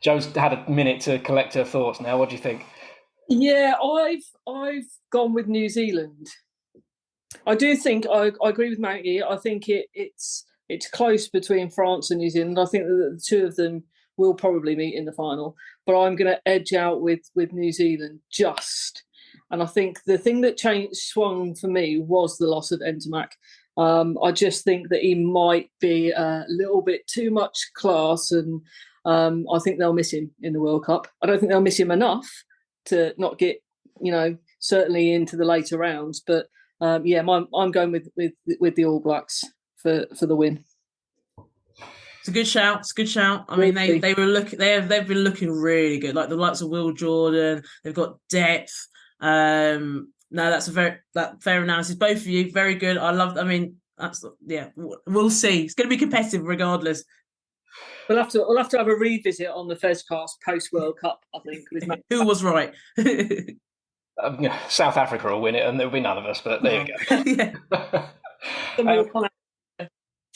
Joe's had a minute to collect her thoughts now. What do you think? Yeah, I've gone with New Zealand. I do think I agree with Maggie. I think it's close between France and New Zealand. I think that the two of them will probably meet in the final, but I'm going to edge out with New Zealand just. And I think the thing that swung for me was the loss of Ntamack. I just think that he might be a little bit too much class, and I think they'll miss him in the World Cup. I don't think they'll miss him enough to not get, certainly into the later rounds. But I'm going with the All Blacks for the win. It's a good shout. I mean, they've been looking really good. Like the likes of Will Jordan, they've got depth. No, that's fair analysis. Both of you, very good. We'll see. It's going to be competitive regardless. We'll have to have a revisit on the Fezcast post World Cup, I think. Who was right? South Africa will win it, and there'll be none of us. But there you go.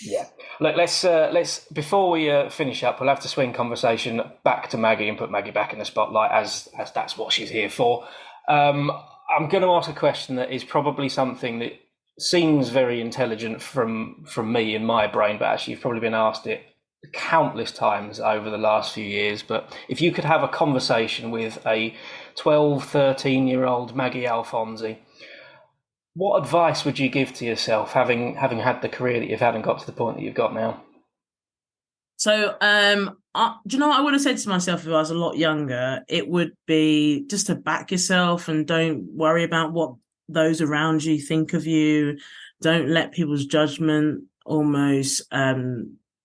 Yeah. Look, let's before we finish up, we'll have to swing conversation back to Maggie and put Maggie back in the spotlight, as that's what she's here for. I'm going to ask a question that is probably something that seems very intelligent from me in my brain, but actually you've probably been asked it countless times over the last few years. But if you could have a conversation with a 12, 13-year-old Maggie Alphonsi, what advice would you give to yourself, having had the career that you've had and got to the point that you've got now? So, do you know what I would have said to myself if I was a lot younger? It would be just to back yourself and don't worry about what those around you think of you. Don't let people's judgment almost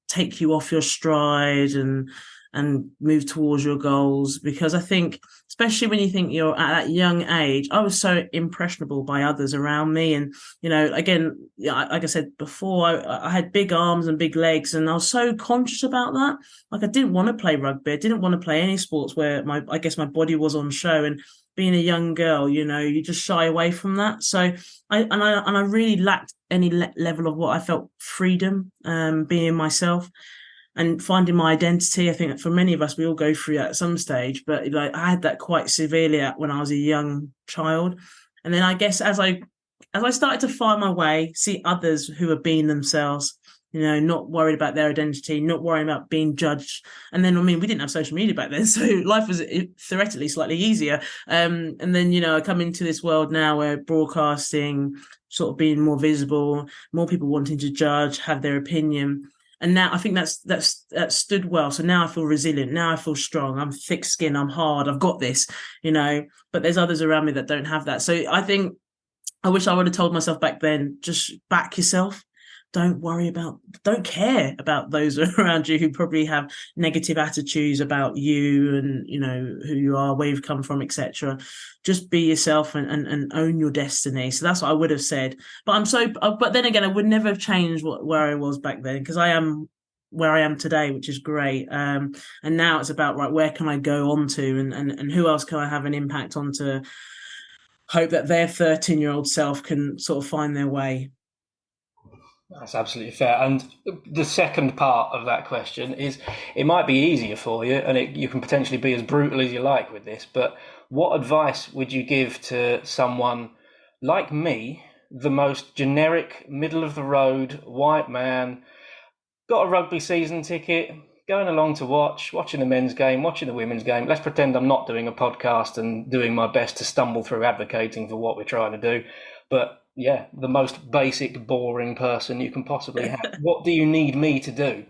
take you off your stride and move towards your goals. Because I think, especially when you think you're at that young age, I was so impressionable by others around me. And, again, like I said before, I had big arms and big legs, and I was so conscious about that. Like, I didn't want to play rugby. I didn't want to play any sports where my body was on show. And being a young girl, you just shy away from that. So I really lacked any level of what I felt freedom, being myself. And finding my identity. I think that for many of us, we all go through that at some stage. But I had that quite severely when I was a young child. And then I guess as I started to find my way, see others who are being themselves, not worried about their identity, not worrying about being judged. And then, we didn't have social media back then, so life was theoretically slightly easier. And then, I come into this world now where broadcasting, sort of being more visible, more people wanting to judge, have their opinion. And now I think that's stood well. So now I feel resilient. Now I feel strong. I'm thick-skinned. I'm hard. I've got this, But there's others around me that don't have that. So I think I wish I would have told myself back then, just back yourself. Don't care about those around you who probably have negative attitudes about you and, who you are, where you've come from, etc. Just be yourself and own your destiny. So that's what I would have said. But then again, I would never have changed where I was back then, because I am where I am today, which is great. And now it's about, right, where can I go on to and who else can I have an impact on to hope that their 13-year-old self can sort of find their way. That's absolutely fair. And the second part of that question is, it might be easier for you and you can potentially be as brutal as you like with this, but what advice would you give to someone like me, the most generic, middle-of-the-road, white man, got a rugby season ticket, going along to watching the men's game, watching the women's game. Let's pretend I'm not doing a podcast and doing my best to stumble through advocating for what we're trying to do. But yeah, the most basic, boring person you can possibly have. What do you need me to do?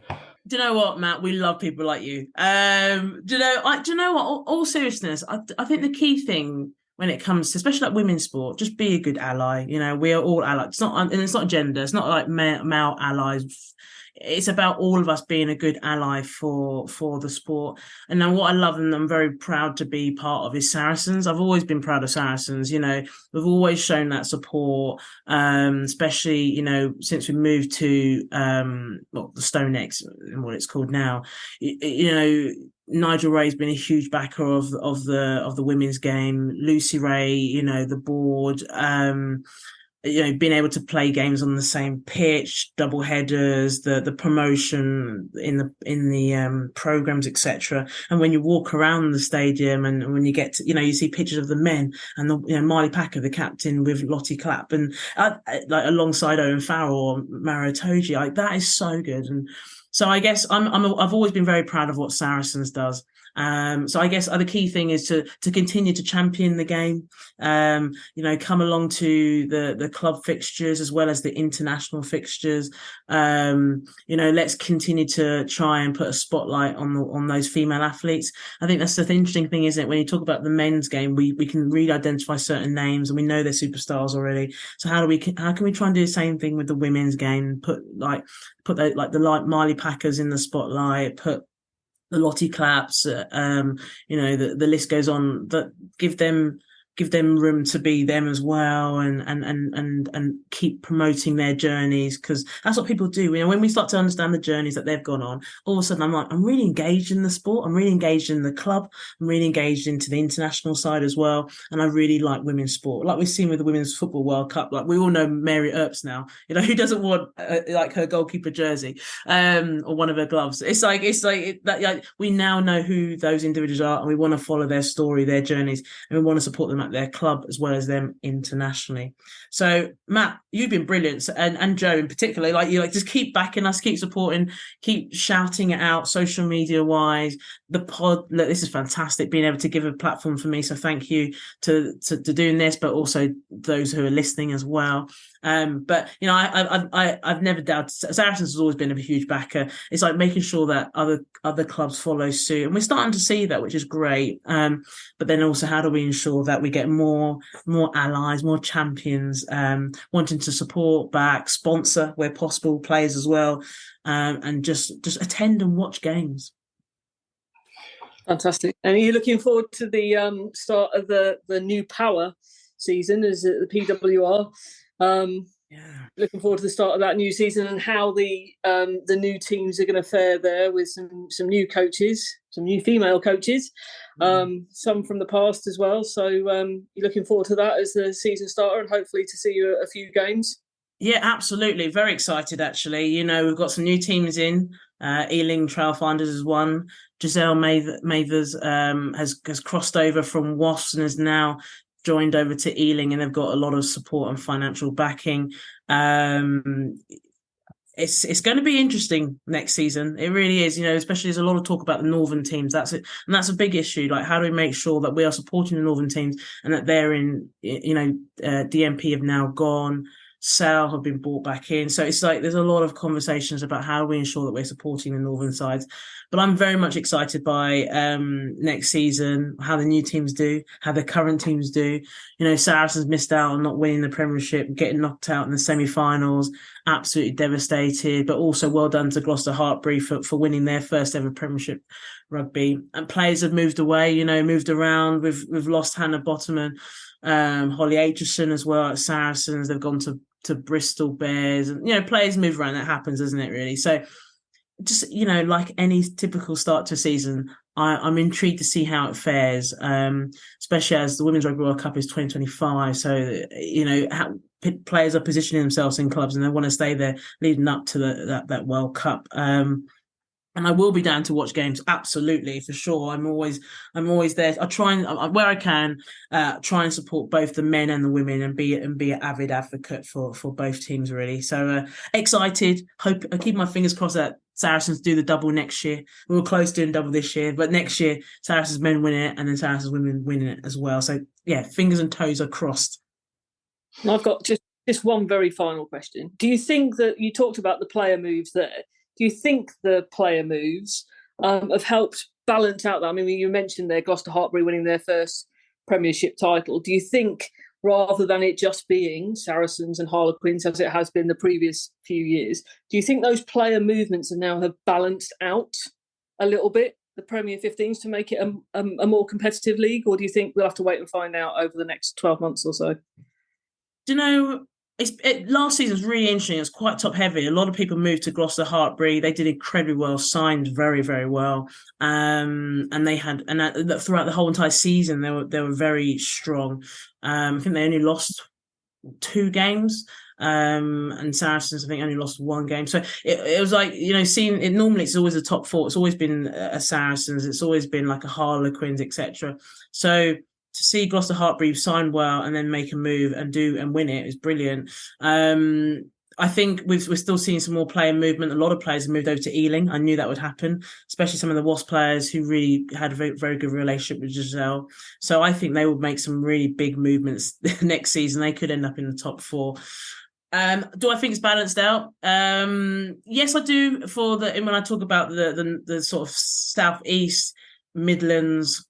Do you know what, Matt? We love people like you. Do you know what? All seriousness, I think the key thing when it comes to, especially like women's sport, just be a good ally. We are all allies. It's not gender. It's not like male allies. it's about all of us being a good ally for the sport. And then what I love and I'm very proud to be part of is Saracens. I've always been proud of Saracens. We've always shown that support, especially since we moved to the Stone X and what it's called now. Nigel Ray's been a huge backer of the women's game. Lucy Ray, the board, being able to play games on the same pitch, double headers, the promotion in the programs, etc. And when you walk around the stadium and when you get to, you see pictures of the men and the Marley Packer, the captain, with Lottie Clapp and like alongside Owen Farrell or Maro Toji, like that is so good. And so I guess I've always been very proud of what Saracens does. So I guess the key thing is to continue to champion the game, come along to the club fixtures as well as the international fixtures. Let's continue to try and put a spotlight on those female athletes. I think that's the interesting thing, isn't it? When you talk about the men's game, we can really identify certain names and we know they're superstars already. So how can we try and do the same thing with the women's game? Put the Marley Packers in the spotlight, put the Lottie Claps, the list goes on. That give them room to be them as well, and keep promoting their journeys, because that's what people do. When we start to understand the journeys that they've gone on, all of a sudden I'm really engaged in the sport. I'm really engaged in the club. I'm really engaged into the international side as well, and I really like women's sport. Like we've seen with the Women's Football World Cup, like we all know Mary Earps now. Who doesn't want like her goalkeeper jersey or one of her gloves? It's like that. We now know who those individuals are, and we want to follow their story, their journeys, and we want to support them at their club as well as them internationally. So Matt, you've been brilliant, and Joe in particular, just keep backing us, keep supporting, keep shouting it out social media wise. The pod, look, this is fantastic, being able to give a platform for me, so thank you to doing this, but also those who are listening as well. But I've never doubted Saracens has always been a huge backer. It's like making sure that other clubs follow suit, and we're starting to see that, which is great. But then also, how do we ensure that we get more allies, more champions, wanting to support, back, sponsor where possible, players as well, and just attend and watch games. Fantastic. And are you looking forward to the start of the new Power season? Is it the PWR? Looking forward to the start of that new season and how the new teams are going to fare there with some new coaches, some new female coaches, some from the past as well. So you're looking forward to that as the season starter, and hopefully to see you at a few games. Yeah, absolutely. Very excited, actually. We've got some new teams in. Ealing Trailfinders is one. Giselle Mathers has crossed over from WAFs and is now joined over to Ealing, and they've got a lot of support and financial backing. It's going to be interesting next season. It really is, especially there's a lot of talk about the northern teams. That's it. And that's a big issue. Like, how do we make sure that we are supporting the northern teams and that they're in, DMP have now gone, Sal have been brought back in. So it's like there's a lot of conversations about how we ensure that we're supporting the northern sides. But I'm very much excited by next season, how the new teams do, how the current teams do. Saracens missed out on not winning the Premiership, getting knocked out in the semi-finals, absolutely devastated. But also well done to Gloucester Hartbury for winning their first ever Premiership rugby. And players have moved away, moved around. We've lost Hannah Bottoman, Holly Aitchison as well at Saracens. They've gone to Bristol Bears, and players move around. That happens, doesn't it, really? So just like any typical start to a season, I'm intrigued to see how it fares, especially as the Women's Rugby World Cup is 2025. So how players are positioning themselves in clubs and they want to stay there leading up to that World Cup. And I will be down to watch games, absolutely, for sure. I'm always there. I try and where I can try and support both the men and the women, and be an avid advocate for both teams, really. So excited. Hope I keep my fingers crossed that Saracens do the double next year. We were close to doing double this year, but next year Saracens men win it, and then Saracens women win it as well. So yeah, fingers and toes are crossed. And I've got just one very final question. Do you think that you talked about the player moves there? Do you think the player moves have helped balance out that? I mean, you mentioned there Gloucester Hartbury winning their first Premiership title. Do you think rather than it just being Saracens and Harlequins as it has been the previous few years. Do you think those player movements now have balanced out a little bit the Premier 15s to make it a more competitive league, or do you think we'll have to wait and find out over the next 12 months or so? Do you know, last season was really interesting. It was quite top heavy. A lot of people moved to Gloucester Hartpury. They did incredibly well, signed very, very well. And they had, throughout the whole entire season, they were very strong. I think they only lost 2 games. And Saracens, I think, only lost 1 game. So it was like, seeing it, normally it's always a top 4. It's always been a Saracens. It's always been like a Harlequins, etc. So to see Gloucester Hartpury sign well and then make a move and win it is brilliant. I think we're still seeing some more player movement. A lot of players have moved over to Ealing. I knew that would happen, especially some of the Wasp players who really had a very, very good relationship with Giselle. So I think they will make some really big movements next season. They could end up in the top 4. Do I think it's balanced out? Yes, I do. When I talk about the sort of southeast, Midlands,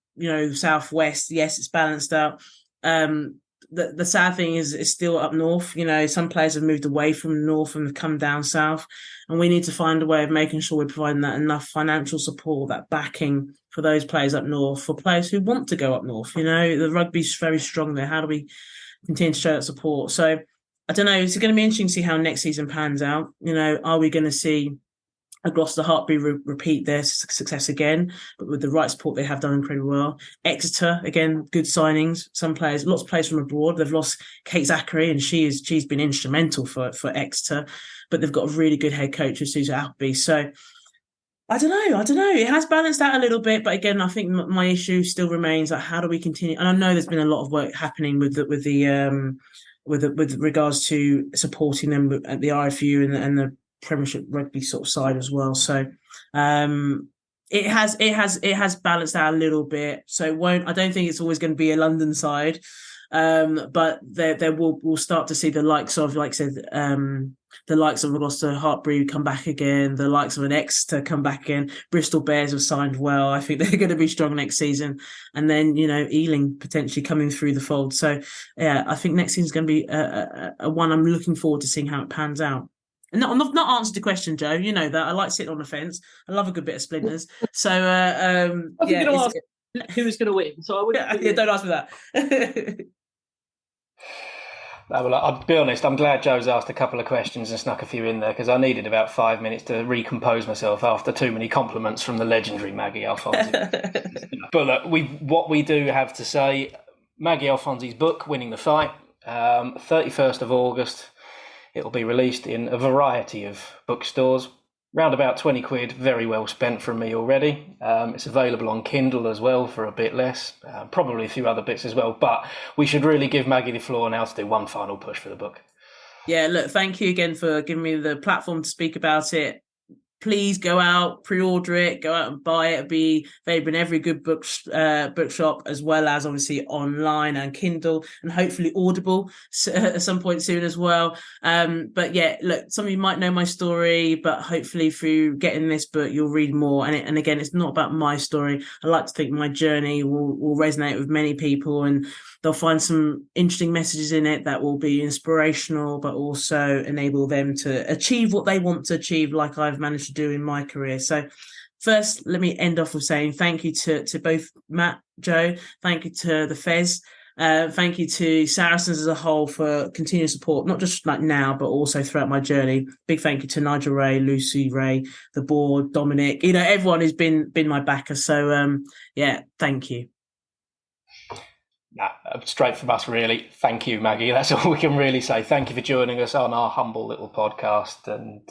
southwest, yes, it's balanced out. The sad thing is it's still up north. Some players have moved away from north and have come down south, and we need to find a way of making sure we're providing that enough financial support, that backing for those players up north, for players who want to go up north. The rugby's very strong there. How do we continue to show that support? So I don't know. It's going to be interesting to see how next season pans out. Are we going to see a Gloucester Hartpury repeat their success again, but with the right support, they have done incredibly well. Exeter, again, good signings. Some players, lots of players from abroad. They've lost Kate Zachary, and she's been instrumental for Exeter, but they've got a really good head coach, Susan Appleby. So I don't know. It has balanced out a little bit, but again, I think my issue still remains, like, how do we continue? And I know there's been a lot of work happening with regards to supporting them at the RFU and the Premiership rugby sort of side as well. So it has balanced out a little bit. So I don't think it's always going to be a London side, but we'll start to see the likes of, like I said, the likes of Gloucester Hartpury come back again, the likes of an Exeter come back again. Bristol Bears have signed well. I think they're going to be strong next season. And then, Ealing potentially coming through the fold. So, yeah, I think next season is going to be a one I'm looking forward to seeing how it pans out. And not answered the question, Joe. You know that I like sitting on the fence. I love a good bit of splinters. So, who's going to win? So I wouldn't. Don't ask me that. Well, I'll be honest, I'm glad Joe's asked a couple of questions and snuck a few in there, because I needed about 5 minutes to recompose myself after too many compliments from the legendary Maggie Alphonsi. But look, what we do have to say, Maggie Alphonsi's book, Winning the Fight, 31st of August. It'll be released in a variety of bookstores. Round about 20 quid, very well spent from me already. It's available on Kindle as well for a bit less, probably a few other bits as well. But we should really give Maggie the floor now to do one final push for the book. Yeah, look, thank you again for giving me the platform to speak about it. Please go out, pre-order it, go out and buy it. It'll be available in every good bookshop, as well as obviously online and Kindle, and hopefully Audible at some point soon as well. But yeah, look, some of you might know my story, but hopefully through getting this book, you'll read more. And again, it's not about my story. I like to think my journey will resonate with many people, and they'll find some interesting messages in it that will be inspirational, but also enable them to achieve what they want to achieve, like I've managed to do in my career. So first, let me end off with saying thank you to both Matt, Joe, thank you to the Fez, thank you to Saracens as a whole for continued support, not just like now, but also throughout my journey. Big thank you to Nigel Ray, Lucy Ray, the board, Dominic, everyone who's been my backer. So yeah, thank you. Straight from us, really. Thank you, Maggie. That's all we can really say. Thank you for joining us on our humble little podcast. And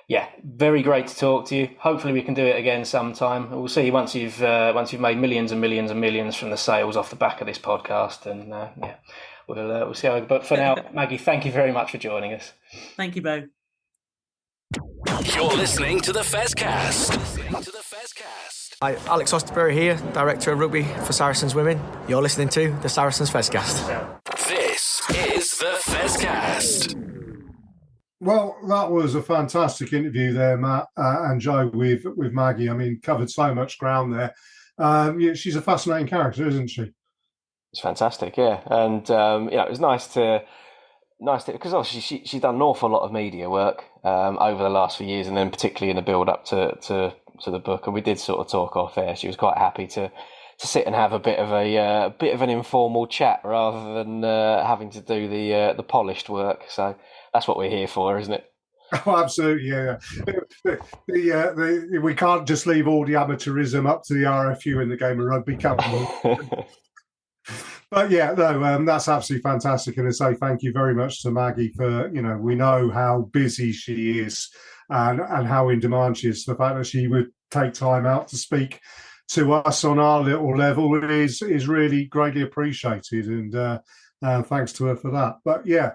yeah, very great to talk to you. Hopefully we can do it again sometime. We'll see once you've made millions and millions and millions from the sales off the back of this podcast. And yeah, we'll see how it goes. But for now, Maggie, thank you very much for joining us. Thank you, Bo. You're listening to the Fezcast. Hi, Alex Osterbury here, Director of Rugby for Saracens Women. You're listening to the Saracens Fezcast. This is the Fezcast. Well, that was a fantastic interview there, Matt and Joe, with Maggie. I mean, covered so much ground there. Yeah, she's a fascinating character, isn't she? It's fantastic, yeah, and it was nice to because obviously she's done an awful lot of media work over the last few years, and then particularly in the build up to the book. And we did sort of talk off air. She was quite happy to sit and have a bit of an informal chat rather than having to do the polished work. So that's what we're here for, isn't it? Oh, absolutely, yeah. We can't just leave all the amateurism up to the RFU in the game of rugby, can we? But yeah, no, that's absolutely fantastic. And I say thank you very much to Maggie for, we know how busy she is and how in demand she is. The fact that she would take time out to speak to us on our little level is really greatly appreciated. And thanks to her for that. But yeah,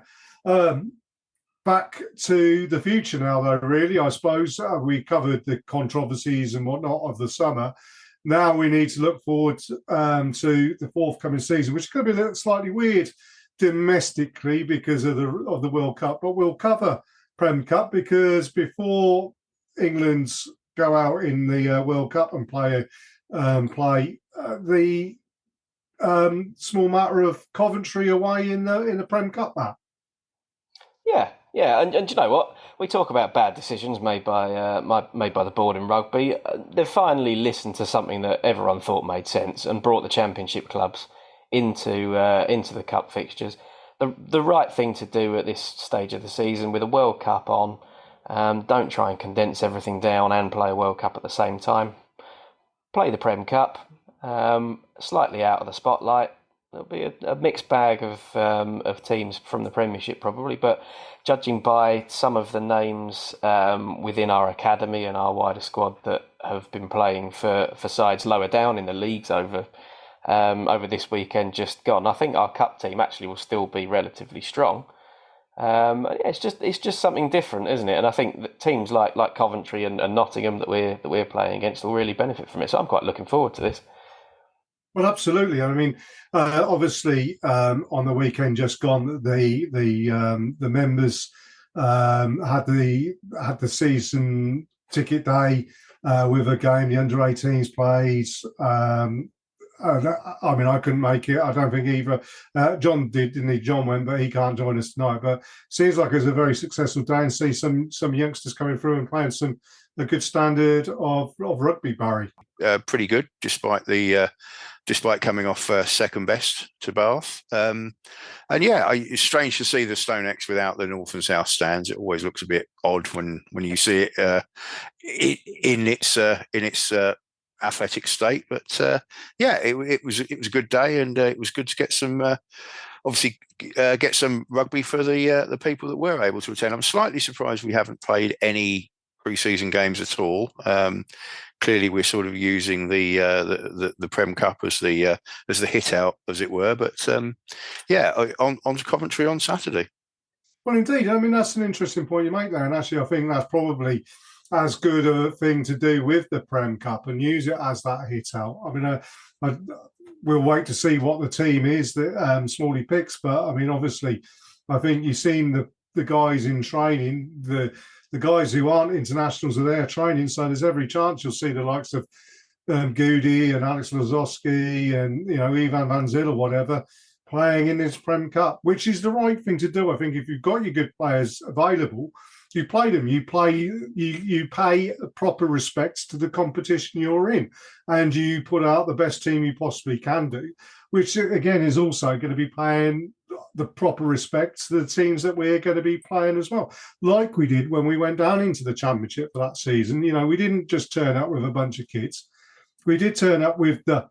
back to the future now, though, really, I suppose we covered the controversies and whatnot of the summer. Now we need to look forward to the forthcoming season, which is going to be a little slightly weird domestically because of the World Cup. But we'll cover Prem Cup because before England's go out in the World Cup and play the small matter of Coventry away in the Prem Cup, Matt. Yeah, and you know what? We talk about bad decisions made by the board in rugby. They've finally listened to something that everyone thought made sense and brought the championship clubs into the cup fixtures. The right thing to do at this stage of the season with a World Cup on. Don't try and condense everything down and play a World Cup at the same time. Play the Prem Cup, slightly out of the spotlight. There'll be a mixed bag of teams from the Premiership probably, but judging by some of the names within our academy and our wider squad that have been playing for sides lower down in the leagues over this weekend just gone, I think our cup team actually will still be relatively strong. It's just something different, isn't it? And I think that teams like Coventry and Nottingham that we're playing against will really benefit from it. So I'm quite looking forward to this. Well, absolutely. I mean, obviously, on the weekend just gone, the members had the season ticket day with a game. The under-18s played. I mean, I couldn't make it. I don't think either. John did, didn't he? John went, but he can't join us tonight. But seems like it was a very successful day, and see some youngsters coming through and playing a good standard of rugby, Barry. Pretty good, despite coming off second best to Bath. And yeah, it's strange to see the Stone X without the North and South stands. It always looks a bit odd when you see it in its athletic state. But yeah, it was a good day, and it was good to get some get some rugby for the people that were able to attend. I'm slightly surprised we haven't played any pre-season games at all. Clearly, we're sort of using the Prem Cup as the hit out, as it were. But yeah, on to Coventry on Saturday. Well, indeed. I mean, that's an interesting point you make there, and actually, I think that's probably as good a thing to do with the Prem Cup and use it as that hit out. I mean, we'll wait to see what the team is that Smalley picks, but I mean, obviously, I think you've seen the guys in training, the guys who aren't internationals are there training, so there's every chance you'll see the likes of Goody and Alex Lazowski and Ivan Van Zyl or whatever playing in this Prem Cup, which is the right thing to do. I think if you've got your good players available, you play them. You pay proper respects to the competition you're in, and you put out the best team you possibly can do, which again is also going to be paying the proper respect to the teams that we're going to be playing as well, like we did when we went down into the championship for that season. We didn't just turn up with a bunch of kids. We did turn up with the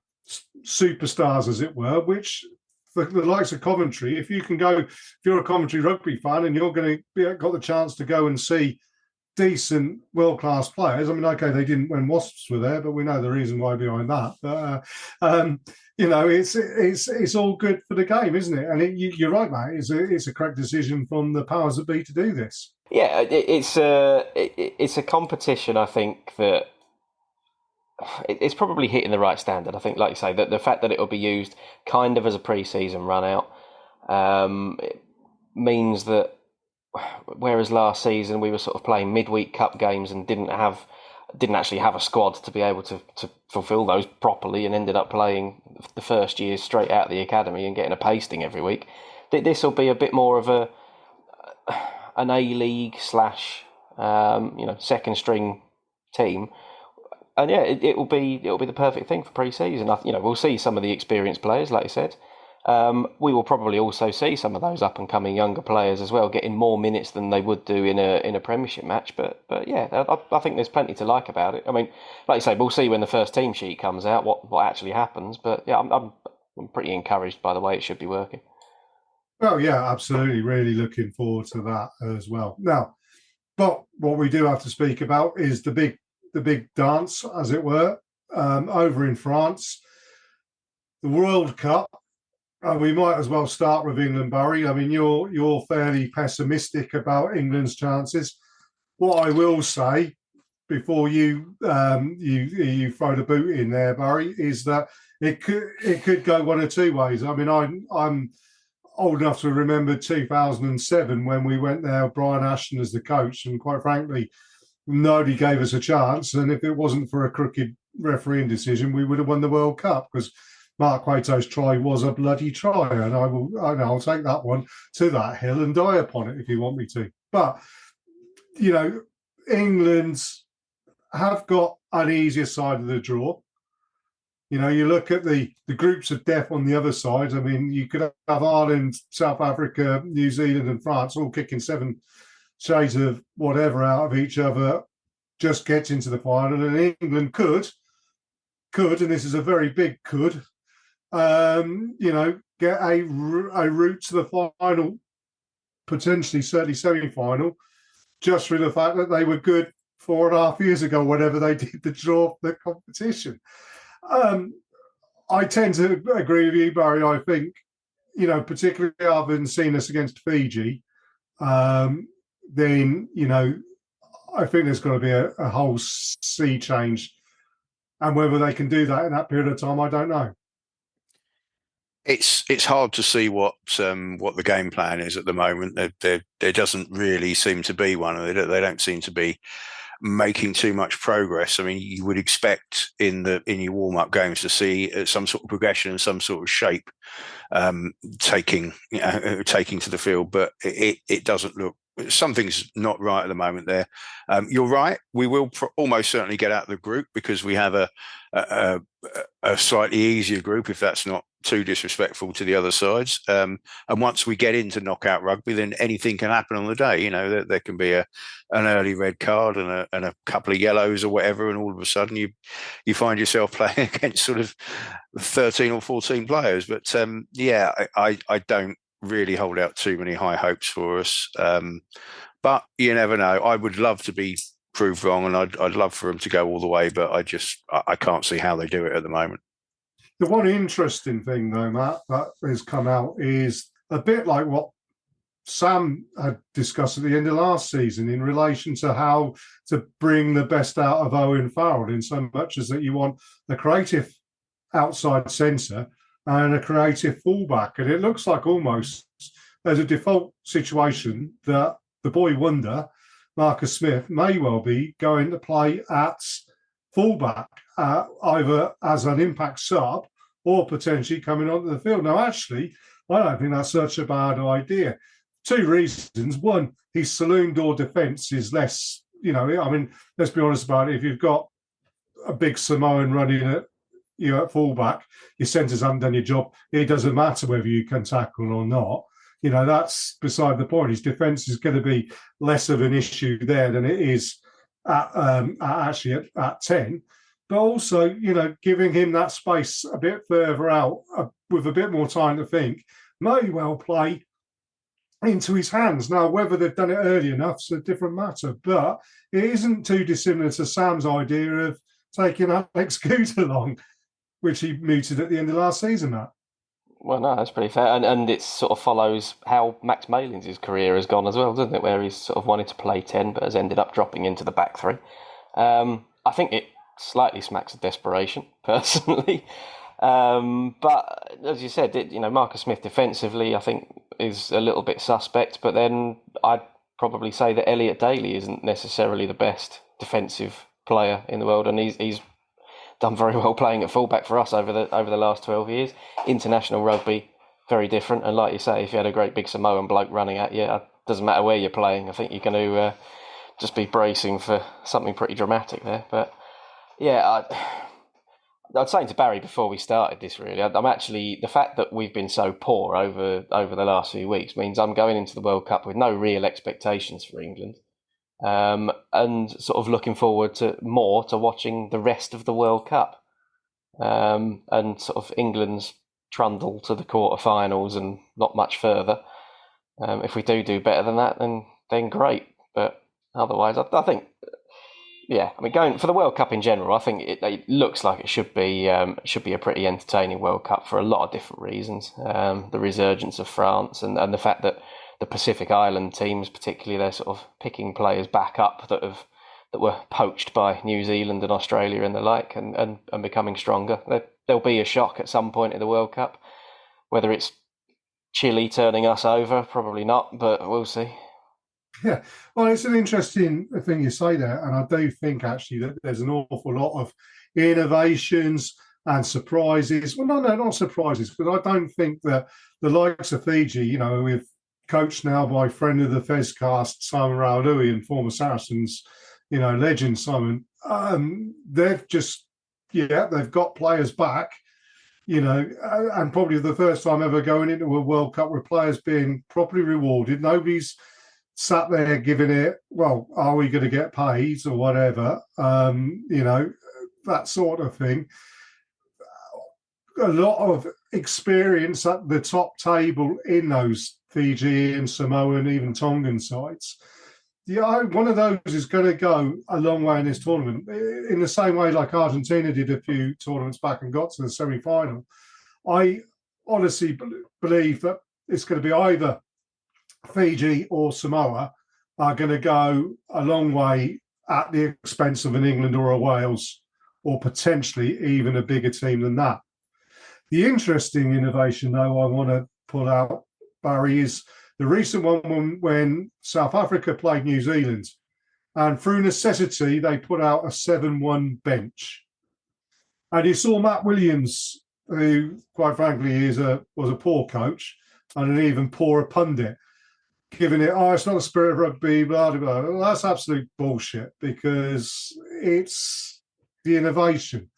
superstars, as it were, which for the likes of Coventry, if you're a Coventry rugby fan and you're going to got the chance to go and see decent world-class players. I mean, okay, they didn't when Wasps were there, but we know the reason why behind that. But it's all good for the game, isn't it? And you're right, mate. It's a correct decision from the powers that be to do this. Yeah, it's a competition. I think that it's probably hitting the right standard. I think, like you say, that the fact that it will be used kind of as a pre-season run out means that whereas last season we were sort of playing midweek cup games and didn't have didn't actually have a squad to be able to fulfil those properly, and ended up playing the first year straight out of the academy and getting a pasting every week. This will be a bit more of an A-League / second string team, and yeah, it will be the perfect thing for pre-season. We'll see some of the experienced players, like you said. We will probably also see some of those up and coming younger players as well, getting more minutes than they would do in a Premiership match. But yeah, I think there's plenty to like about it. I mean, like you say, we'll see when the first team sheet comes out what actually happens. But yeah, I'm pretty encouraged by the way it should be working. Oh yeah, absolutely. Really looking forward to that as well. Now, but what we do have to speak about is the big dance, as it were, over in France, the World Cup. We might as well start with England, Barry. I mean, you're fairly pessimistic about England's chances. What I will say before you throw the boot in there, Barry, is that it could go one of two ways. I mean, I'm old enough to remember 2007 when we went there, Brian Ashton as the coach, and quite frankly, nobody gave us a chance. And if it wasn't for a crooked refereeing decision, we would have won the World Cup, because Mark Cueto's try was a bloody try, and I'll take that one to that hill and die upon it if you want me to. But England have got an easier side of the draw. You look at the groups of death on the other side. I mean, you could have Ireland, South Africa, New Zealand, and France all kicking 7 shades of whatever out of each other, just gets into the final, and England could, and this is a very big could, get a route to the final, potentially certainly semi-final, just through the fact that they were good 4.5 years ago, whenever they did the draw the competition. I tend to agree with you, Barry. I think, particularly having seen us against Fiji, then, I think there's got to be a whole sea change. And whether they can do that in that period of time, I don't know. It's hard to see what the game plan is at the moment. There doesn't really seem to be one. They don't seem to be making too much progress. I mean, you would expect in your warm-up games to see some sort of progression and some sort of shape taking to the field, but it doesn't look. Something's not right at the moment there. You're right. We will almost certainly get out of the group, because we have a slightly easier group, if that's not too disrespectful to the other sides. And once we get into knockout rugby, then anything can happen on the day. There can be an early red card and a couple of yellows or whatever, and all of a sudden you find yourself playing against sort of 13 or 14 players. But I don't really hold out too many high hopes for us. But you never know. I would love to be proved wrong, and I'd love for them to go all the way, but I can't see how they do it at the moment. The one interesting thing, though, Matt, that has come out is a bit like what Sam had discussed at the end of last season in relation to how to bring the best out of Owen Farrell, in so much as that you want a creative outside centre and a creative fullback. And it looks like almost as a default situation that the boy wonder, Marcus Smith, may well be going to play at fullback, either as an impact sub or potentially coming onto the field. Now, actually, I don't think that's such a bad idea. 2 reasons. One, his saloon door defence is less, let's be honest about it. If you've got a big Samoan running at fullback, your centres haven't done your job. It doesn't matter whether you can tackle or not. That's beside the point. His defence is going to be less of an issue there than it is at 10. But also, giving him that space a bit further out with a bit more time to think may well play into his hands. Now, whether they've done it early enough is a different matter, but it isn't too dissimilar to Sam's idea of taking Alex Good along, which he mooted at the end of last season, Matt. Well, no, that's pretty fair. And it sort of follows how Max Malins' career has gone as well, doesn't it? Where he's sort of wanted to play 10, but has ended up dropping into the back 3. I think it slightly smacks of desperation, personally. But as you said, Marcus Smith defensively, I think, is a little bit suspect. But then I'd probably say that Elliot Daly isn't necessarily the best defensive player in the world, and he's done very well playing at fullback for us over the last 12 years. International rugby, very different, and like you say, if you had a great big Samoan bloke running at you, it doesn't matter where you're playing. I think you're going to just be bracing for something pretty dramatic there. But yeah, I was saying to Barry before we started this, really, I'm actually, the fact that we've been so poor over the last few weeks means I'm going into the World Cup with no real expectations for England, and sort of looking forward to watching the rest of the World Cup, and sort of England's trundle to the quarterfinals and not much further. If we do better than that, then great. But otherwise, I think. Yeah, I mean, going for the World Cup in general, I think it looks like it should be a pretty entertaining World Cup for a lot of different reasons. The resurgence of France and the fact that the Pacific Island teams, particularly, they're sort of picking players back up that were poached by New Zealand and Australia and the like, and becoming stronger. There'll be a shock at some point in the World Cup, whether it's Chile turning us over, probably not, but we'll see. Yeah, well, it's an interesting thing you say there, and I do think actually that there's an awful lot of innovations and surprises. Well, no, not surprises, because I don't think that the likes of Fiji, with coached now by friend of the Fezcast, Simon Raului, and former Saracens, legend Simon, they've got players back, and probably the first time ever going into a World Cup with players being properly rewarded. Nobody's sat there giving it, well, are we going to get paid or whatever, that sort of thing. A lot of experience at the top table in those Fijian, Samoan, even Tongan sides. Yeah, one of those is going to go a long way in this tournament, in the same way like Argentina did a few tournaments back and got to the semi-final. I honestly believe that it's going to be either Fiji or Samoa are going to go a long way at the expense of an England or a Wales, or potentially even a bigger team than that. The interesting innovation, though, I want to pull out, Barry, is the recent one when South Africa played New Zealand, and through necessity, they put out a 7-1 bench. And you saw Matt Williams, who, quite frankly, was a poor coach and an even poorer pundit, giving it, it's not the spirit of rugby, blah, blah, blah. Well, that's absolute bullshit, because it's the innovation.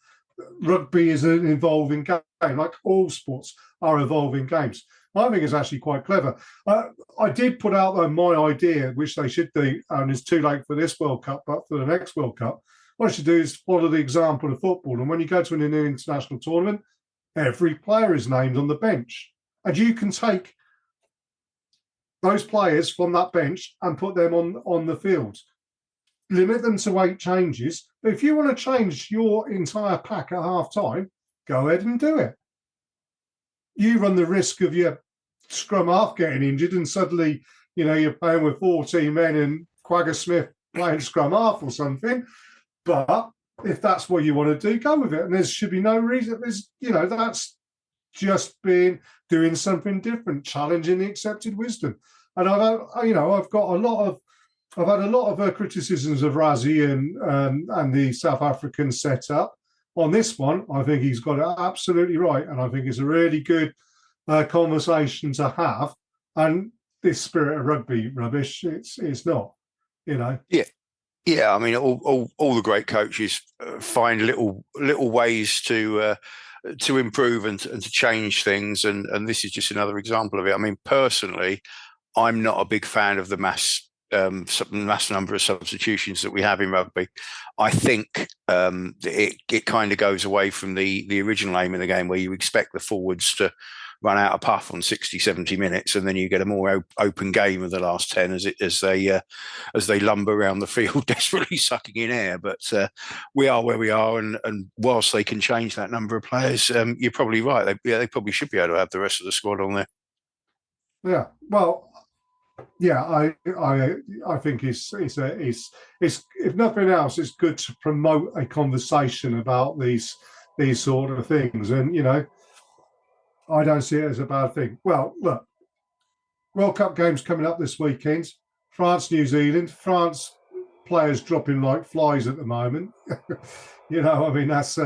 Rugby is an evolving game, like all sports are evolving games. I think it's actually quite clever. I did put out, though, my idea, which they should do, and it's too late for this World Cup, but for the next World Cup, what you should do is follow the example of football. And when you go to an international tournament, every player is named on the bench. And you can take those players from that bench and put them on the field. Limit them to 8 changes. But if you want to change your entire pack at half-time, go ahead and do it. You run the risk of your scrum half getting injured and suddenly, you're playing with 14 men and Quagga Smith playing scrum half or something. But if that's what you want to do, go with it. And there should be no reason. That's just being doing something different, challenging the accepted wisdom. And I've had a lot of criticisms of Rassie and the South African setup. On this one, I think he's got it absolutely right, and I think it's a really good conversation to have. And this spirit of rugby rubbish, it's not, Yeah. I mean, all the great coaches find little ways to improve and to change things, and this is just another example of it. I mean, personally, I'm not a big fan of the mass number of substitutions that we have in rugby. I think it kind of goes away from the original aim of the game, where you expect the forwards to run out a puff on 60, 70 minutes, and then you get a more open game of the last 10 as they lumber around the field, desperately sucking in air. But we are where we are, and whilst they can change that number of players, you're probably right. They probably should be able to have the rest of the squad on there. Yeah, well, yeah, I think it's if nothing else, it's good to promote a conversation about these sort of things, and I don't see it as a bad thing. Well, look, World Cup games coming up this weekend. France, New Zealand. France players dropping like flies at the moment. You know, I mean, that's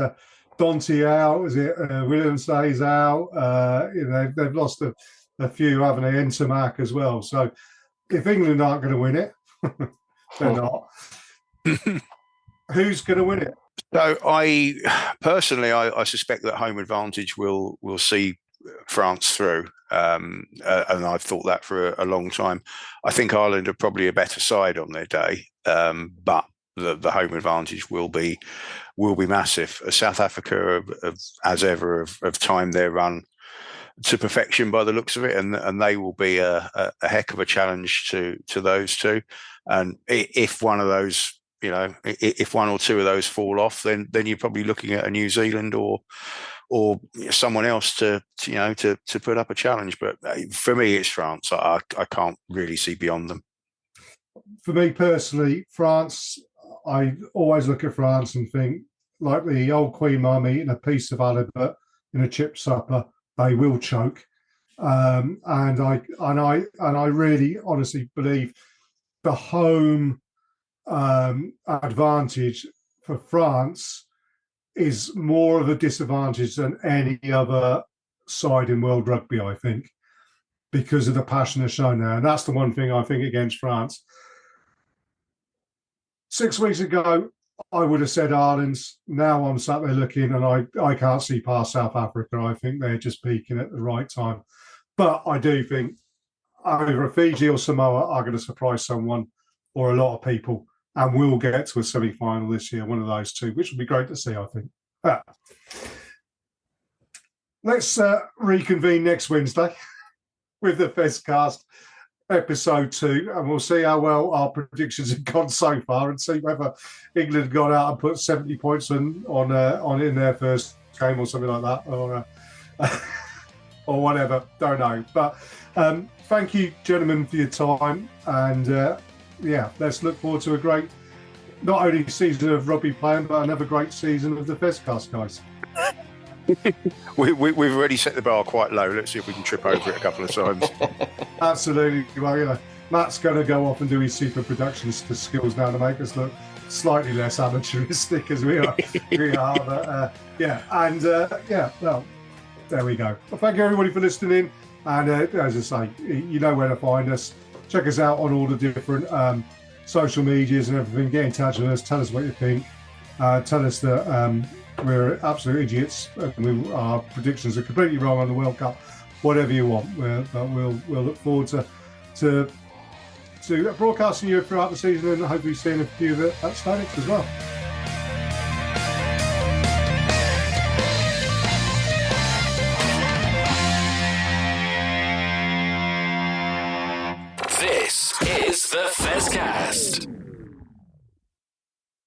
Dante out, is it? Williams stays out. They've lost a few, haven't they? Intermac as well. So if England aren't going to win it, they're not. Who's going to win it? So I personally suspect that home advantage will see France through, and I've thought that for a long time. I think Ireland are probably a better side on their day, but the home advantage will be massive. South Africa, as ever, have timed their run to perfection by the looks of it, and they will be a heck of a challenge to those two. And if one of those, if one or two of those fall off, then you're probably looking at a New Zealand or someone else to put up a challenge. But for me, it's France. I can't really see beyond them. For me personally, France, I always look at France and think, like the old Queen Mum eating a piece of halibut in a chip supper, they will choke. And I really honestly believe the home advantage for France is more of a disadvantage than any other side in World Rugby, I think, because of the passion they're shown there. And that's the one thing I think against France. 6 weeks ago, I would have said Ireland's. Now I'm sat there looking, and I can't see past South Africa. I think they're just peaking at the right time. But I do think either Fiji or Samoa are going to surprise someone or a lot of people, and we'll get to a semi-final this year, one of those two, which would be great to see, I think. Let's reconvene next Wednesday with the Fezcast episode 2, and we'll see how well our predictions have gone so far, and see whether England got out and put 70 points on in their first game or something like that, or whatever. Don't know. But thank you, gentlemen, for your time, and let's look forward to a great, not only season of rugby playing, but another great season of the Fezcast, guys. We've already set the bar quite low. Let's see if we can trip over it a couple of times. Absolutely. Well, Matt's going to go off and do his super production skills now to make us look slightly less amateuristic as we are. Well, there we go. Well, thank you everybody for listening. And as I say, you know where to find us. Check us out on all the different social medias and everything. Get in touch with us. Tell us what you think. Tell us that we're absolute idiots and our predictions are completely wrong on the World Cup. Whatever you want, we'll look forward to broadcasting you throughout the season, and hopefully seeing a few of it at Stonics as well. This is the Fezcast.